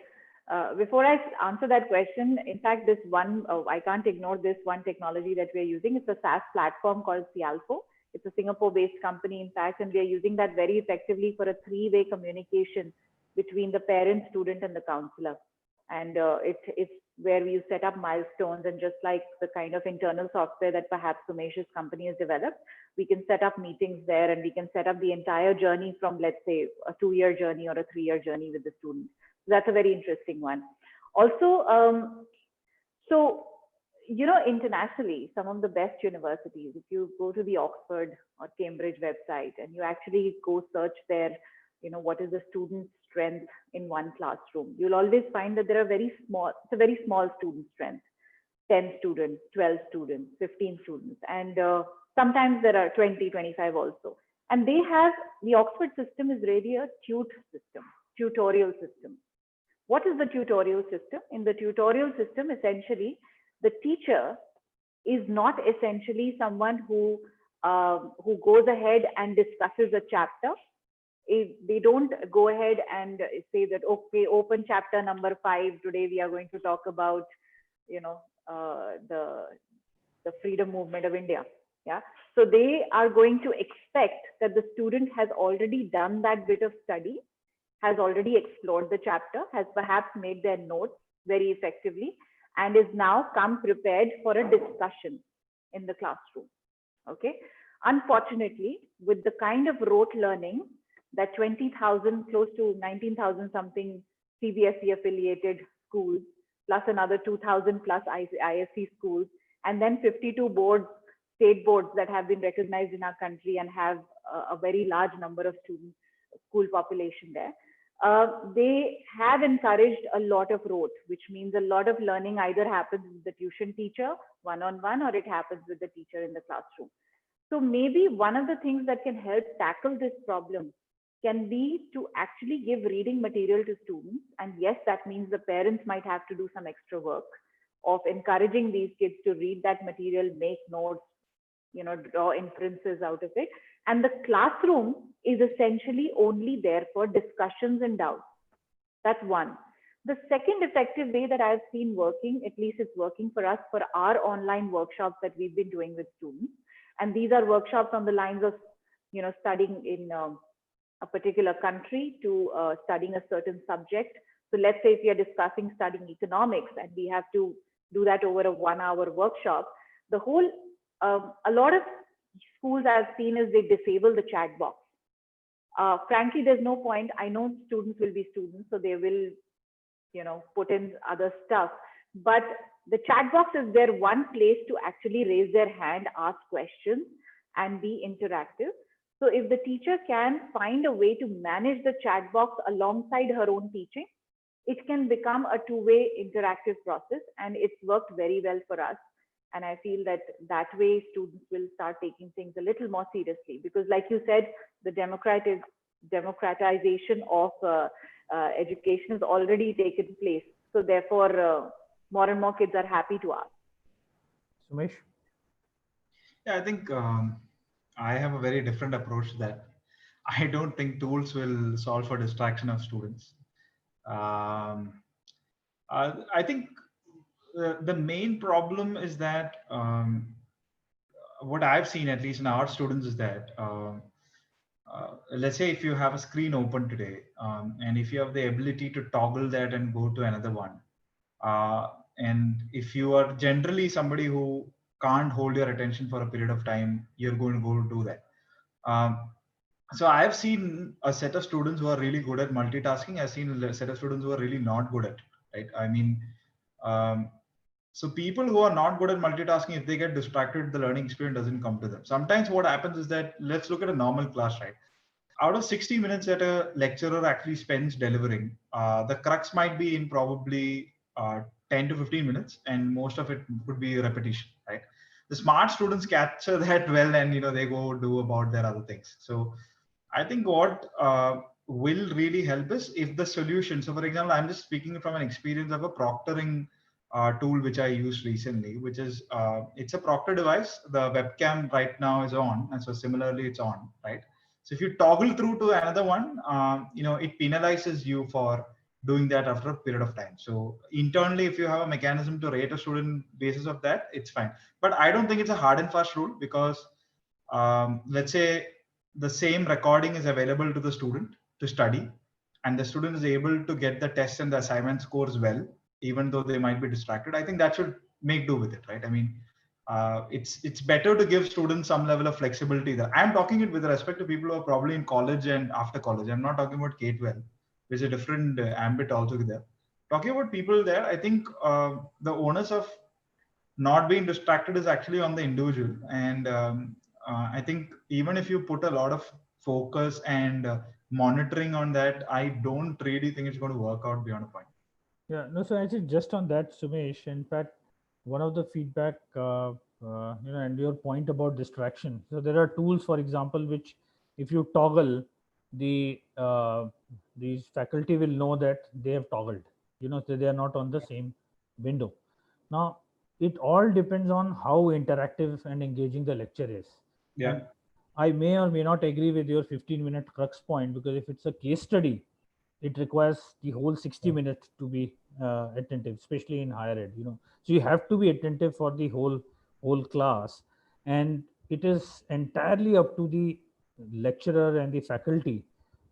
Before I answer that question, in fact, this one, I can't ignore this one technology that we're using. It's a SaaS platform called Cialfo. It's a Singapore-based company, in fact, and we're using that very effectively for a three-way communication between the parent, student, and the counselor. And it's where we set up milestones, and just like the kind of internal software that perhaps Sumesh's company has developed, we can set up meetings there, and we can set up the entire journey from, let's say, a 2-year journey or a 3-year journey with the student. So that's a very interesting one. Also, internationally, some of the best universities, if you go to the Oxford or Cambridge website and you actually go search there, what is the student strength in one classroom, you'll always find that there are it's a very small student strength, 10 students, 12 students, 15 students. And sometimes there are 20, 25 also. And the Oxford system is really a tutorial system. What is the tutorial system? In the tutorial system, essentially, the teacher is not essentially someone who who goes ahead and discusses a chapter. They don't go ahead and say that, okay, open chapter number 5. Today we are going to talk about, the freedom movement of India. Yeah. So they are going to expect that the student has already done that bit of study, has already explored the chapter, has perhaps made their notes very effectively, and is now come prepared for a discussion in the classroom. Okay. Unfortunately, with the kind of rote learning that 20,000, close to 19,000 something CBSE affiliated schools, plus another 2,000 plus ISC schools, and then 52 boards, state boards that have been recognized in our country and have a very large number of students, school population there. They have encouraged a lot of rote, which means a lot of learning either happens with the tuition teacher one-on-one, or it happens with the teacher in the classroom. So maybe one of the things that can help tackle this problem can be to actually give reading material to students. And yes, that means the parents might have to do some extra work of encouraging these kids to read that material, make notes, draw inferences out of it. And the classroom is essentially only there for discussions and doubts. That's one. The second effective way that I've seen working, at least it's working for us, for our online workshops that we've been doing with students. And these are workshops on the lines of, studying in a particular country to studying a certain subject. So let's say if you're discussing studying economics and we have to do that over a 1-hour workshop, the whole, a lot of schools I've seen is they disable the chat box. Frankly, there's no point. I know students will be students, so they will, put in other stuff. But the chat box is their one place to actually raise their hand, ask questions, and be interactive. So if the teacher can find a way to manage the chat box alongside her own teaching, it can become a two-way interactive process, and it's worked very well for us. And I feel that that way students will start taking things a little more seriously, because like you said, the democratization of education has already taken place. So therefore, more and more kids are happy to ask. Sumesh? Yeah, I think I have a very different approach to that. I don't think tools will solve for distraction of students. I think the main problem is that what I've seen, at least in our students, is that let's say if you have a screen open today, and if you have the ability to toggle that and go to another one, and if you are generally somebody who can't hold your attention for a period of time, you're going to go do that. So I've seen a set of students who are really good at multitasking. I've seen a set of students who are really not good at it, right? I mean, so people who are not good at multitasking, if they get distracted, the learning experience doesn't come to them. Sometimes what happens is that, let's look at a normal class, right? Out of 60 minutes that a lecturer actually spends delivering, the crux might be in probably 10 to 15 minutes, and most of it could be repetition, right? The smart students capture that well, and they go do about their other things. So I think what will really help is if the solution. So for example, I'm just speaking from an experience of a proctoring tool which I used recently, which is it's a proctor device. The webcam right now is on, and so similarly it's on, right? So if you toggle through to another one, it penalizes you for doing that after a period of time. So internally, if you have a mechanism to rate a student basis of that, it's fine. But I don't think it's a hard and fast rule, because let's say the same recording is available to the student to study, and the student is able to get the test and the assignment scores well, even though they might be distracted. I think that should make do with it, right? I mean, it's better to give students some level of flexibility there. I'm talking it with respect to people who are probably in college and after college. I'm not talking about K-12, which is a different ambit altogether. Talking about people there, I think the onus of not being distracted is actually on the individual. And I think even if you put a lot of focus and monitoring on that, I don't really think it's going to work out beyond a point. Yeah, no, so actually just on that, Sumesh, in fact, one of the feedback, and your point about distraction. So there are tools, for example, which if you toggle, these faculty will know that they have toggled, so they are not on the same window. Now, it all depends on how interactive and engaging the lecture is. Yeah. And I may or may not agree with your 15-minute crux point, because if it's a case study, it requires the whole 60 minutes to be attentive, especially in higher ed. So you have to be attentive for the whole class, and it is entirely up to the lecturer and the faculty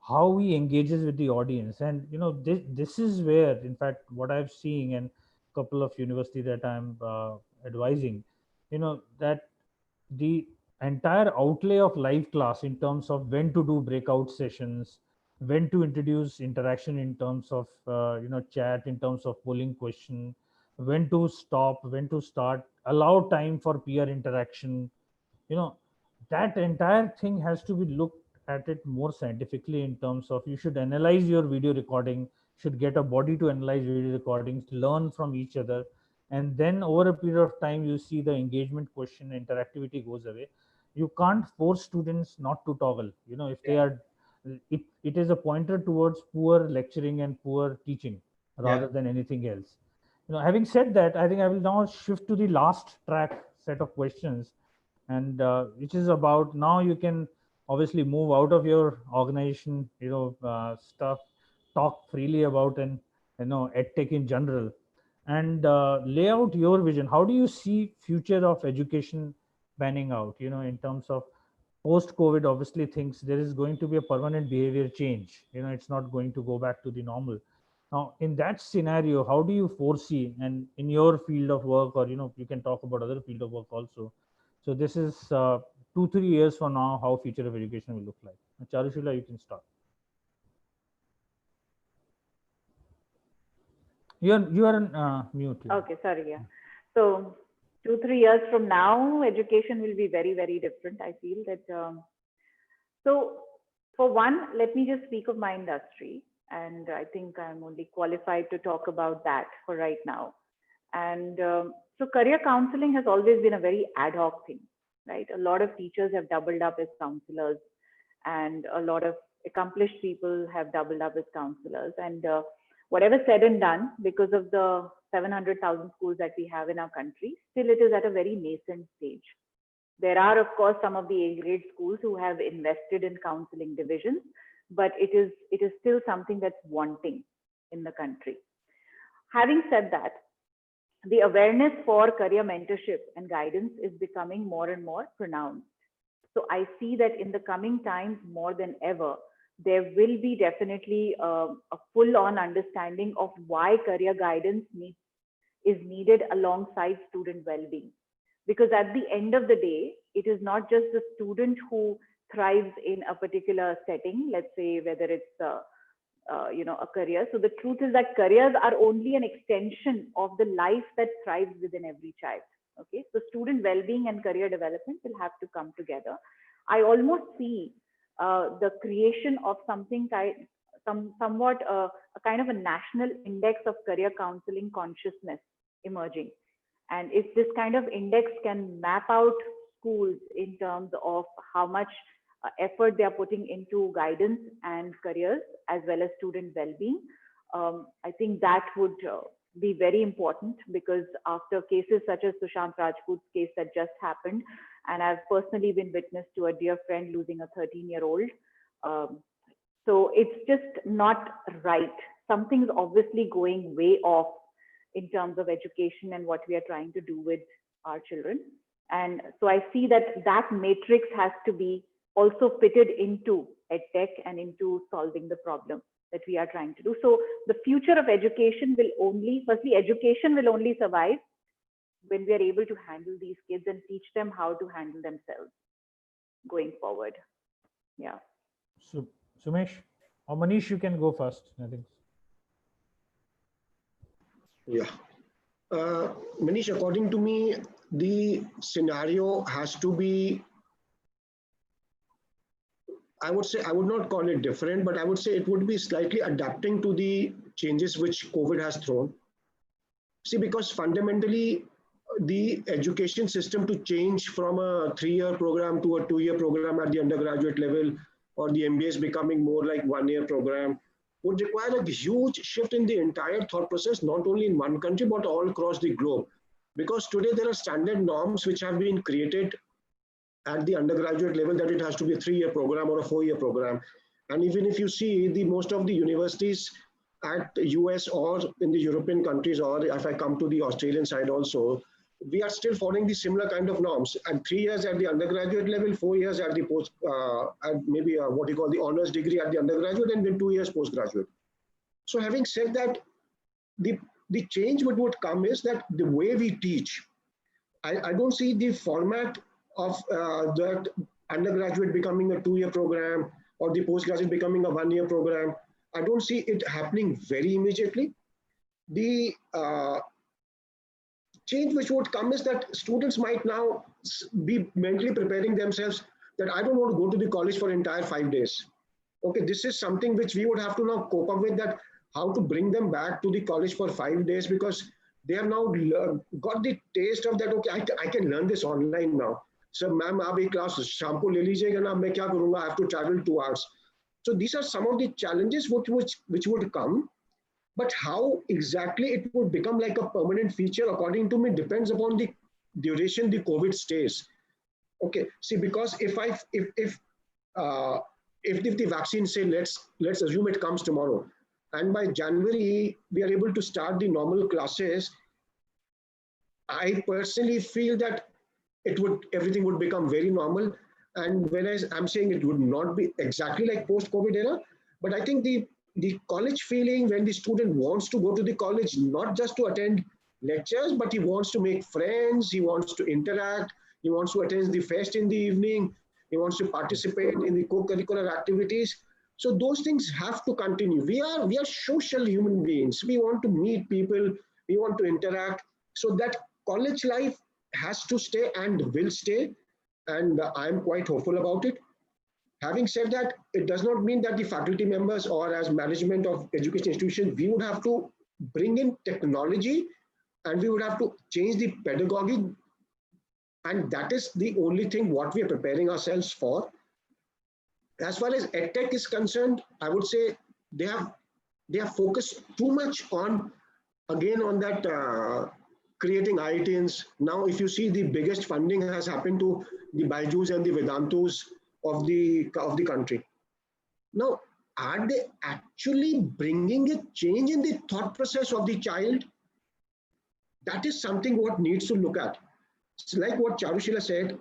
how he engages with the audience. And this is where, in fact, what I've seen in a couple of universities that I'm advising, that the entire outlay of live class in terms of when to do breakout sessions, when to introduce interaction in terms of chat, in terms of polling question, when to stop, when to start, allow time for peer interaction, you know that entire thing has to be looked at it more scientifically, in terms of you should analyze your video recording, should get a body to analyze video recordings, learn from each other, and then over a period of time you see the engagement question, interactivity goes away. You can't force students not to toggle, if they are, it is a pointer towards poor lecturing and poor teaching rather than anything else. Having said that, I think I will now shift to the last track set of questions, and which is about, now you can obviously move out of your organization stuff, talk freely about, and edtech in general, and lay out your vision. How do you see future of education panning out, in terms of post covid? Obviously things, there is going to be a permanent behavior change, it's not going to go back to the normal. Now in that scenario, how do you foresee, and in your field of work, or you can talk about other field of work also, so this is 2-3 years from now, how future of education will look like. Charushilla, you can start. You are on mute. Yeah. Okay, sorry. Yeah. So 2-3 years from now, education will be very, very different. I feel that. So for one, let me just speak of my industry, and I think I'm only qualified to talk about that for right now. And so career counseling has always been a very ad hoc thing, right? A lot of teachers have doubled up as counselors, and a lot of accomplished people have doubled up as counselors. And whatever said and done, because of the 700,000 schools that we have in our country, still it is at a very nascent stage. There are, of course, some of the A-grade schools who have invested in counseling divisions, but it is still something that's wanting in the country. Having said that, the awareness for career mentorship and guidance is becoming more and more pronounced. So I see that in the coming times, more than ever, there will be definitely a full-on understanding of why career guidance is needed alongside student well-being. Because at the end of the day, it is not just the student who thrives in a particular setting, let's say whether it's a career. So the truth is that careers are only an extension of the life that thrives within every child. Okay, so student well-being and career development will have to come together. I almost see the creation of somewhat a kind of a national index of career counseling consciousness emerging. And if this kind of index can map out schools in terms of how much effort they are putting into guidance and careers, as well as student well-being, I think that would be very important, because after cases such as Sushant Rajput's case that just happened, and I've personally been witness to a dear friend losing a 13-year-old. So it's just not right. Something's obviously going way off in terms of education and what we are trying to do with our children. And so I see that matrix has to be also fitted into EdTech and into solving the problem that we are trying to do. So the future of education will only, firstly, education will only survive when we are able to handle these kids and teach them how to handle themselves going forward. Yeah. So Sumesh or Manish, you can go first, I think. Yeah. Manish, according to me, the scenario has to be, I would say, I would not call it different, but I would say it would be slightly adapting to the changes which COVID has thrown. See, because fundamentally, the education system to change from a 3-year program to a 2-year program at the undergraduate level, or the MBAs becoming more like 1-year program, would require a huge shift in the entire thought process, not only in one country, but all across the globe. Because today there are standard norms which have been created at the undergraduate level that it has to be a 3-year program or a 4-year program. And even if you see the most of the universities at the US or in the European countries, or if I come to the Australian side also, we are still following the similar kind of norms. And 3 years at the undergraduate level, 4 years at the post, at maybe what you call the honors degree at the undergraduate, and then 2 years postgraduate. So having said that, the change what would come is that the way we teach, I don't see the format of that undergraduate becoming a 2-year program or the postgraduate becoming a 1-year program. I don't see it happening very immediately. The change which would come is that students might now be mentally preparing themselves that I don't want to go to the college for entire 5 days. Okay, this is something which we would have to now cope up with, that how to bring them back to the college for 5 days, because they have now got the taste of that. Okay, I can learn this online now. So ma'am, aap ek class shaam ko le lijiyega na, main kya karunga? I have to travel 2 hours. So these are some of the challenges which would come. But how exactly it would become like a permanent feature, according to me, depends upon the duration the COVID stays. Okay, see, because if the vaccine, say, let's assume it comes tomorrow, and by January we are able to start the normal classes, I personally feel that everything would become very normal. And when I'm saying it would not be exactly like post-COVID era, but I think the college feeling, when the student wants to go to the college, not just to attend lectures, but he wants to make friends, he wants to interact, he wants to attend the fest in the evening, he wants to participate in the co-curricular activities. So those things have to continue. We are social human beings. We want to meet people, we want to interact. So that college life has to stay and will stay. And I'm quite hopeful about it. Having said that, it does not mean that the faculty members or as management of education institutions, we would have to bring in technology and we would have to change the pedagogy. And that is the only thing what we are preparing ourselves for. As far as Edtech is concerned, I would say they have focused too much on that creating IITs. Now, if you see, the biggest funding has happened to the Byju's and the Vedantus of the country. Now, are they actually bringing a change in the thought process of the child? That is something what needs to look at. It's like what Charushilla said,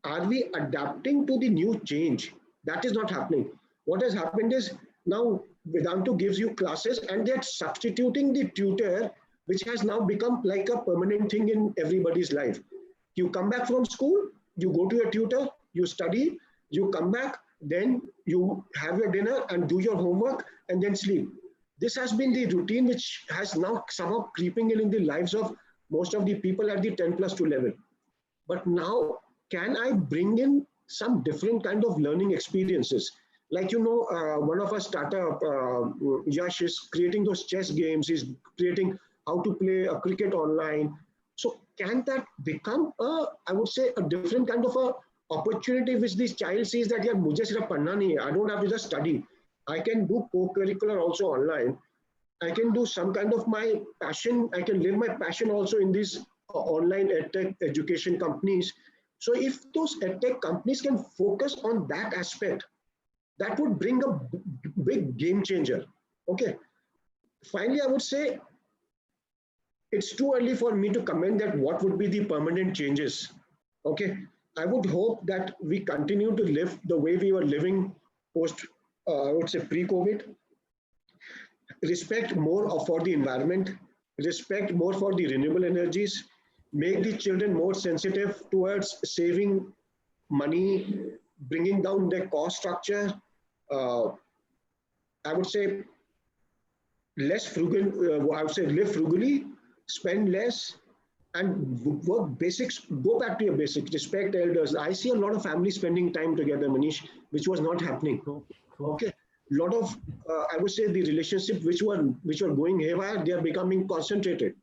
are we adapting to the new change? That is not happening. What has happened is now Vedantu gives you classes and they're substituting the tutor, which has now become like a permanent thing in everybody's life. You come back from school, you go to your tutor, you study, you come back, then you have your dinner and do your homework and then sleep. This has been the routine which has now somehow creeping in the lives of most of the people at the 10+2 level. But now, can I bring in some different kind of learning experiences? Like, one of our startup, Yash, is creating those chess games, he's creating how to play a cricket online. So can that become I would say, a different kind of a opportunity which this child sees that, yeah, mujhe sirf padhna nahi hai, I don't have to just study. I can do co-curricular also online. I can do some kind of my passion. I can live my passion also in these online edtech education companies. So if those edtech companies can focus on that aspect, that would bring a big game changer. Okay. Finally, I would say it's too early for me to comment that what would be the permanent changes. Okay. I would hope that we continue to live the way we were living post, I would say, pre-COVID. Respect more for the environment, respect more for the renewable energies, make the children more sensitive towards saving money, bringing down their cost structure. I would say less frugal, I would say live frugally, spend less, and work basics, go back to your basics, respect elders. I see a lot of families spending time together, Manish, which was not happening. Okay. A lot of, I would say, the relationships which were going haywire, they are becoming concentrated.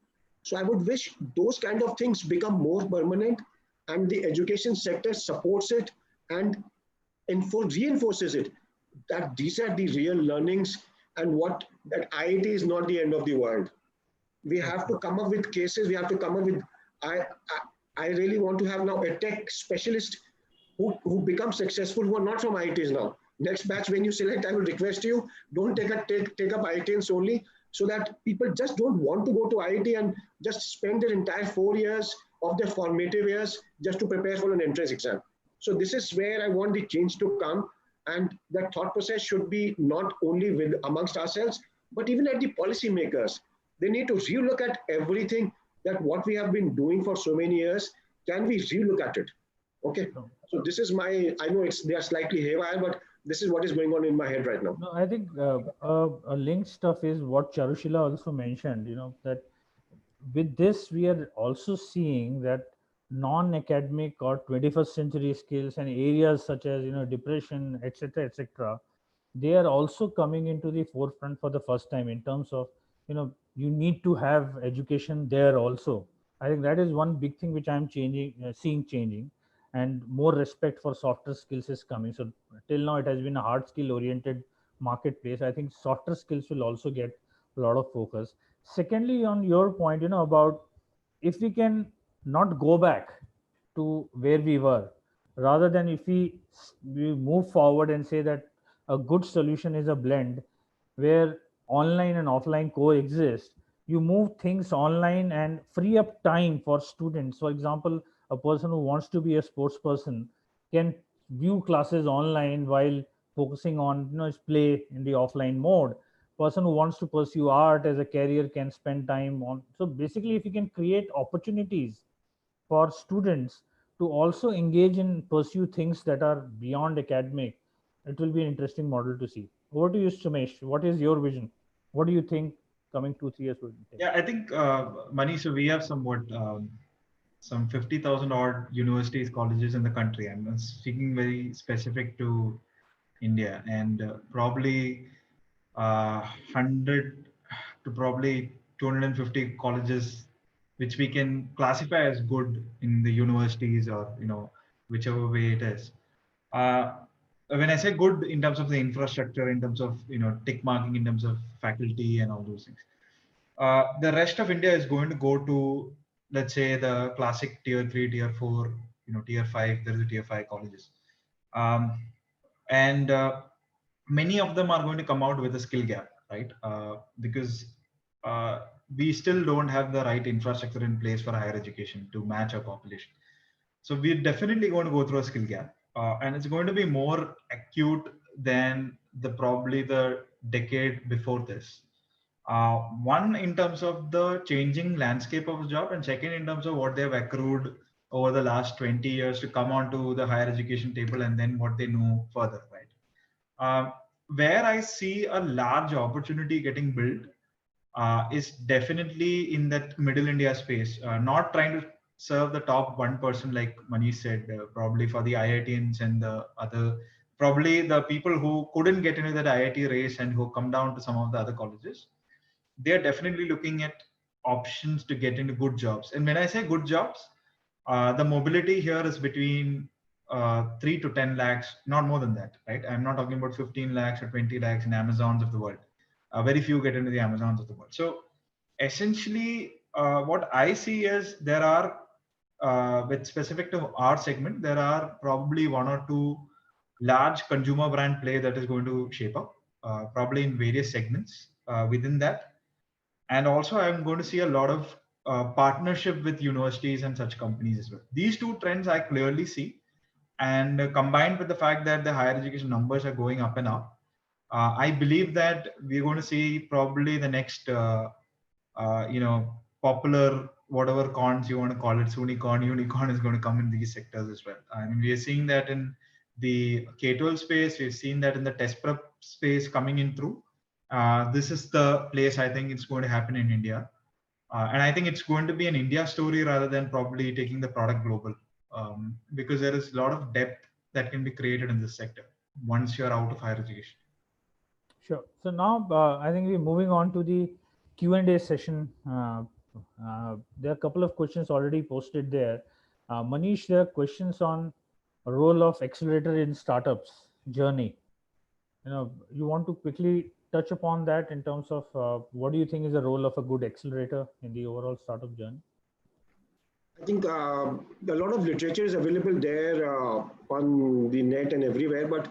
So I would wish those kind of things become more permanent and the education sector supports it and reinforces it, that these are the real learnings and what that IIT is not the end of the world. We have to come up with cases. We have to come up with, I really want to have now a tech specialist who become successful who are not from IITs now. Next batch, when you select, I will request you, don't take up IITs only, so that people just don't want to go to IIT and just spend their entire 4 years of their formative years just to prepare for an entrance exam. So this is where I want the change to come. And that thought process should be not only with amongst ourselves, but even at the policymakers. They need to relook at everything that what we have been doing for so many years. Can we relook at it? Okay. So this is my, I know they are slightly haywire, but this is what is going on in my head right now. No, I think a linked stuff is what Charushilla also mentioned, that with this, we are also seeing that non-academic or 21st century skills and areas such as, depression, etc., they are also coming into the forefront for the first time in terms of, you need to have education there also. I think that is one big thing which I'm seeing changing, and more respect for softer skills is coming. So till now, it has been a hard skill oriented marketplace. I think softer skills will also get a lot of focus. Secondly, on your point, about if we can not go back to where we were, rather than if we move forward and say that a good solution is a blend where online and offline coexist. You move things online and free up time for students. For example, a person who wants to be a sports person can view classes online while focusing on his play in the offline mode. Person who wants to pursue art as a career can spend time on. So basically, if you can create opportunities for students to also engage and pursue things that are beyond academic, it will be an interesting model to see. Over to you, Sumesh. What is your vision? What do you think coming 2-3 years will take? Yeah, I think, Manish, so we have some 50,000 odd universities, colleges in the country. I'm speaking very specific to India, and probably 100 to probably 250 colleges, which we can classify as good in the universities, or whichever way it is. When I say good in terms of the infrastructure, in terms of tick marking, in terms of faculty and all those things, the rest of India is going to go to, let's say, the classic tier 3, tier 4, tier 5. There is a tier 5 colleges, and many of them are going to come out with a skill gap, right? Because we still don't have the right infrastructure in place for higher education to match our population. So we're definitely going to go through a skill gap, and it's going to be more acute than probably the decade before this. One, in terms of the changing landscape of the job, and second, in terms of what they've accrued over the last 20 years to come onto the higher education table, and then what they know further, right? Where I see a large opportunity getting built is definitely in that middle India space, not trying to serve the top 1%, like Manish said, probably for the IITians and the other, probably the people who couldn't get into that IIT race and who come down to some of the other colleges. They're definitely looking at options to get into good jobs. And when I say good jobs, the mobility here is between 3 to 10 lakhs, not more than that, right? I'm not talking about 15 lakhs or 20 lakhs in Amazons of the world. Very few get into the Amazons of the world. So essentially, what I see is there are, with specific to our segment, there are probably 1 or 2 large consumer brand play that is going to shape up, probably in various segments within that. And also, I'm going to see a lot of partnership with universities and such companies as well. These two trends I clearly see, and combined with the fact that the higher education numbers are going up and up, I believe that we're going to see probably the next, popular, whatever cons you want to call it, Sunicorn, Unicorn, is going to come in these sectors as well. I mean, we are seeing that in the K-12 space. We've seen that in the test prep space coming in through. This is the place I think it's going to happen in India. And I think it's going to be an India story rather than probably taking the product global, because there is a lot of depth that can be created in this sector once you're out of higher education. Sure. So now I think we're moving on to the Q&A session. There are a couple of questions already posted there. Manish, there are questions on role of accelerator in startups journey. You want to quickly touch upon that in terms of what do you think is the role of a good accelerator in the overall startup journey? I think a lot of literature is available there on the net and everywhere, but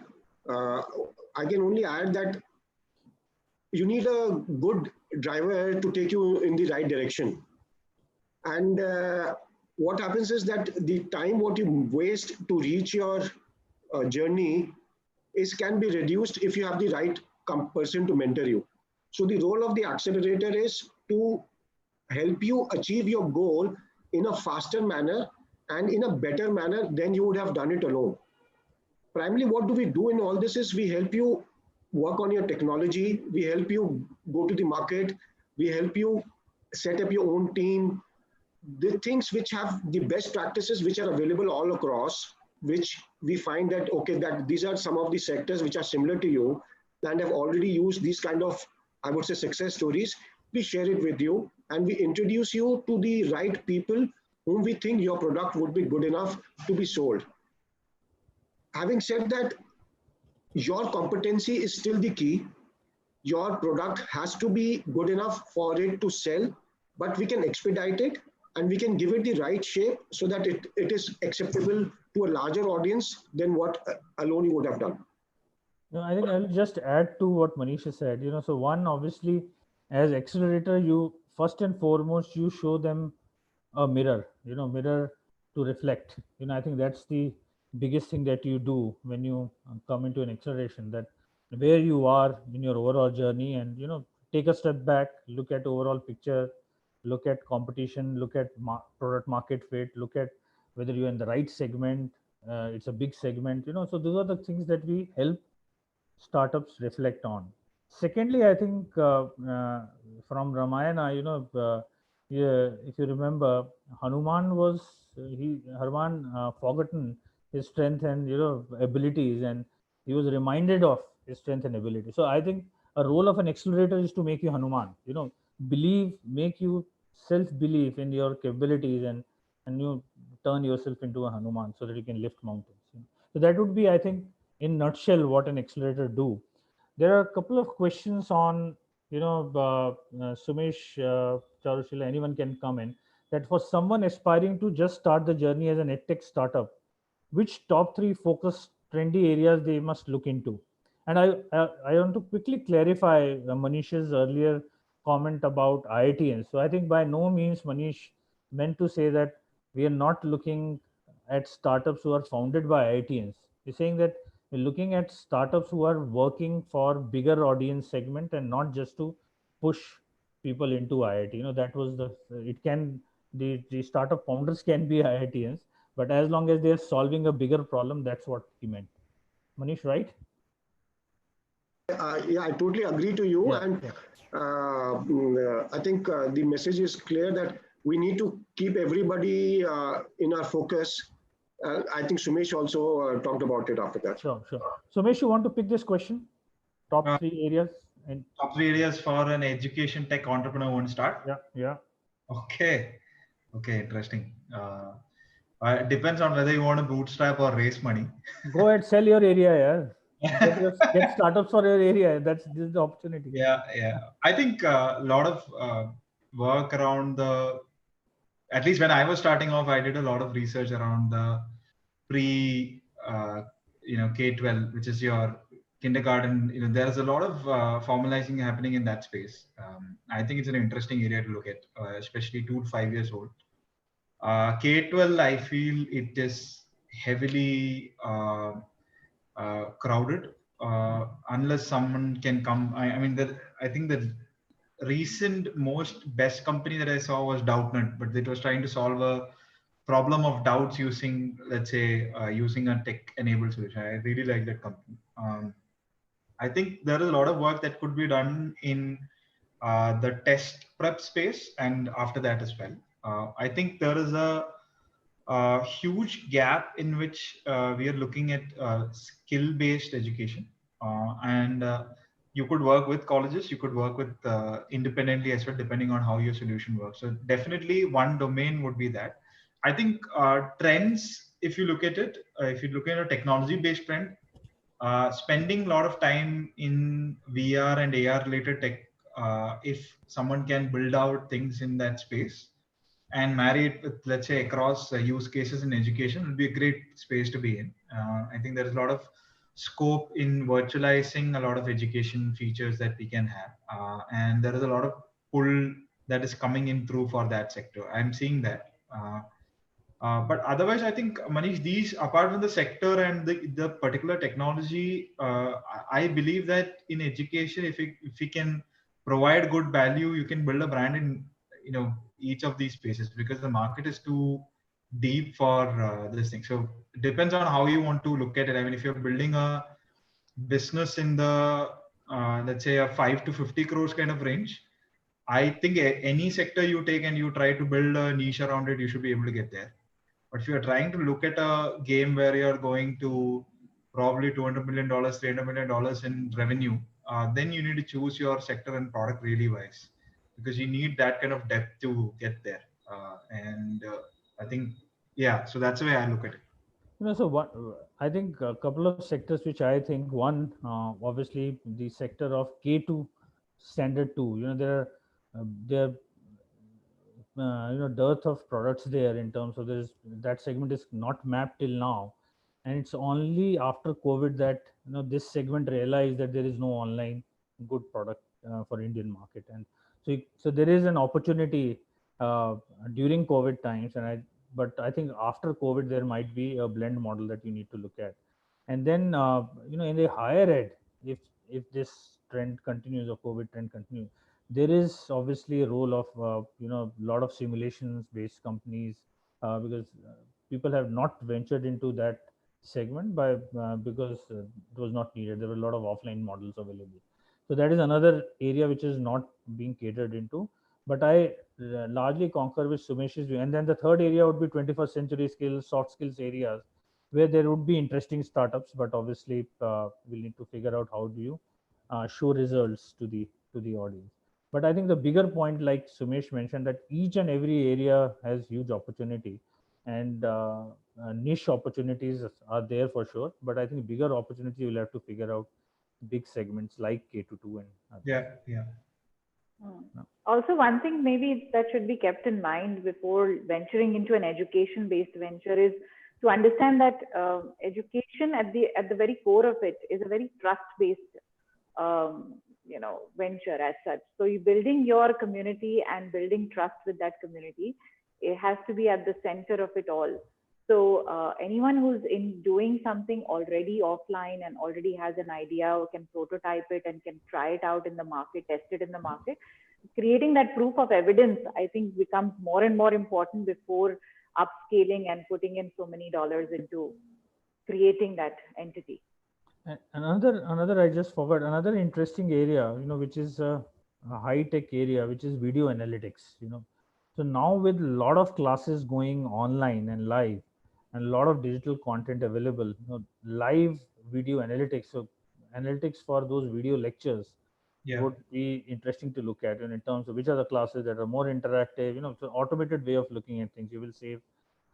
I can only add that you need a good driver to take you in the right direction. And what happens is that the time what you waste to reach your journey can be reduced if you have the right person to mentor you. So the role of the accelerator is to help you achieve your goal in a faster manner and in a better manner than you would have done it alone. Primarily, what do we do in all this is we help you work on your technology, we help you go to the market, we help you set up your own team, the things which have the best practices which are available all across, which we find that, okay, that these are some of the sectors which are similar to you and have already used these kind of, I would say, success stories. We share it with you and we introduce you to the right people whom we think your product would be good enough to be sold. Having said that, your competency is still the key. Your product has to be good enough for it to sell, but we can expedite it and we can give it the right shape so that it is acceptable to a larger audience than what alone you would have done. No, I think I'll just add to what Manish said. So one, obviously, as accelerator, you first and foremost, you show them a mirror, mirror to reflect. I think that's the biggest thing that you do when you come into an acceleration, that where you are in your overall journey, and take a step back, look at overall picture, look at competition, look at product market fit, look at whether you're in the right segment. It's a big segment, so those are the things that we help startups reflect on. Secondly, I think from Ramayana, yeah, if you remember, Hanuman was Hanuman forgotten his strength and abilities, and he was reminded of his strength and ability. So I think a role of an accelerator is to make you Hanuman. Make you self-belief in your capabilities, and you turn yourself into a Hanuman so that you can lift mountains. So that would be, I think, in nutshell, what an accelerator do. There are a couple of questions on, Sumesh, Charushilla, anyone can come in, that for someone aspiring to just start the journey as an edtech startup, which top 3 focus trendy areas they must look into? And I want to quickly clarify Manish's earlier comment about IITians. So I think by no means Manish meant to say that we are not looking at startups who are founded by IITians. He's saying that we're looking at startups who are working for bigger audience segment and not just to push people into IIT. That was the startup founders can be IITians, but as long as they're solving a bigger problem, that's what he meant. Manish, right? Yeah, I totally agree to you. Yeah, and yeah. I think the message is clear that we need to keep everybody in our focus. I think Sumesh also talked about it after that. Sure. Sumesh, you want to pick this question? Top 3 areas? And top 3 areas for an education tech entrepreneur want to start? Yeah. Okay, interesting. It depends on whether you want to bootstrap or raise money. Go ahead, sell your area, yeah. Get startups for your area. This is the opportunity. Yeah. I think a lot of work around at least when I was starting off, I did a lot of research around the K-12, which is your kindergarten. There's a lot of formalizing happening in that space. I think it's an interesting area to look at, especially 2 to 5 years old. K-12, I feel it is heavily crowded unless someone can come. I think the recent most best company that I saw was Doubtnut, but it was trying to solve a problem of doubts using, let's say, using a tech-enabled solution. I really like that company. I think there is a lot of work that could be done in the test prep space and after that as well. I think there is a huge gap in which we are looking at skill-based education, and you could work with colleges, you could work with independently as well, depending on how your solution works. So definitely one domain would be that. I think trends, if you look at it, if you look at a technology-based trend, spending a lot of time in VR and AR related tech, if someone can build out things in that space, and marry it with, let's say, across use cases in education, would be a great space to be in. I think there's a lot of scope in virtualizing a lot of education features that we can have, and there is a lot of pull that is coming in through for that sector. I'm seeing that. But otherwise, I think, Manish, these, apart from the sector and the particular technology, I believe that in education, if we can provide good value, you can build a brand in, each of these spaces, because the market is too deep for this thing. So it depends on how you want to look at it. I mean, if you're building a business in the let's say a 5 to 50 crores kind of range, I think any sector you take and you try to build a niche around it, you should be able to get there. But if you're trying to look at a game where you're going to probably $200 million, $300 million in revenue, then you need to choose your sector and product really wise, because you need that kind of depth to get there. And I think, yeah, so that's the way I look at it. So what I think a couple of sectors which I think, one, obviously the sector of K2 standard 2. There dearth of products there, in terms of that segment is not mapped till now, and it's only after COVID that this segment realized that there is no online good product for Indian market. And so there is an opportunity uh, during COVID times, but I think after COVID there might be a blend model that you need to look at. And then in the higher ed, if this trend continues, or COVID trend continues, there is obviously a role of a lot of simulations based companies, because people have not ventured into that segment because it was not needed. There were a lot of offline models available. So that is another area which is not being catered into. But I largely concur with Sumesh's view. And then the third area would be 21st century skills, soft skills areas, where there would be interesting startups. But obviously, we'll need to figure out how do you show results to the audience. But I think the bigger point, like Sumesh mentioned, that each and every area has huge opportunity, and niche opportunities are there for sure. But I think bigger opportunity, you'll have to figure out big segments like K-2 and others. Yeah. Also, one thing maybe that should be kept in mind before venturing into an education-based venture is to understand that education at the very core of it is a very trust-based venture as such. So you building your community and building trust with that community, it has to be at the center of it all. So anyone who's in doing something already offline and already has an idea, or can prototype it and can try it out in the market, test it in the market, creating that proof of evidence, I think, becomes more and more important before upscaling and putting in so many dollars into creating that entity. And another I just forgot, another interesting area, which is a high tech area, which is video analytics. So now, with a lot of classes going online and live, and a lot of digital content available, live video analytics, so analytics for those video lectures would be interesting to look at, and in terms of which are the classes that are more interactive. So automated way of looking at things, you will save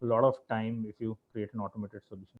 a lot of time if you create an automated solution.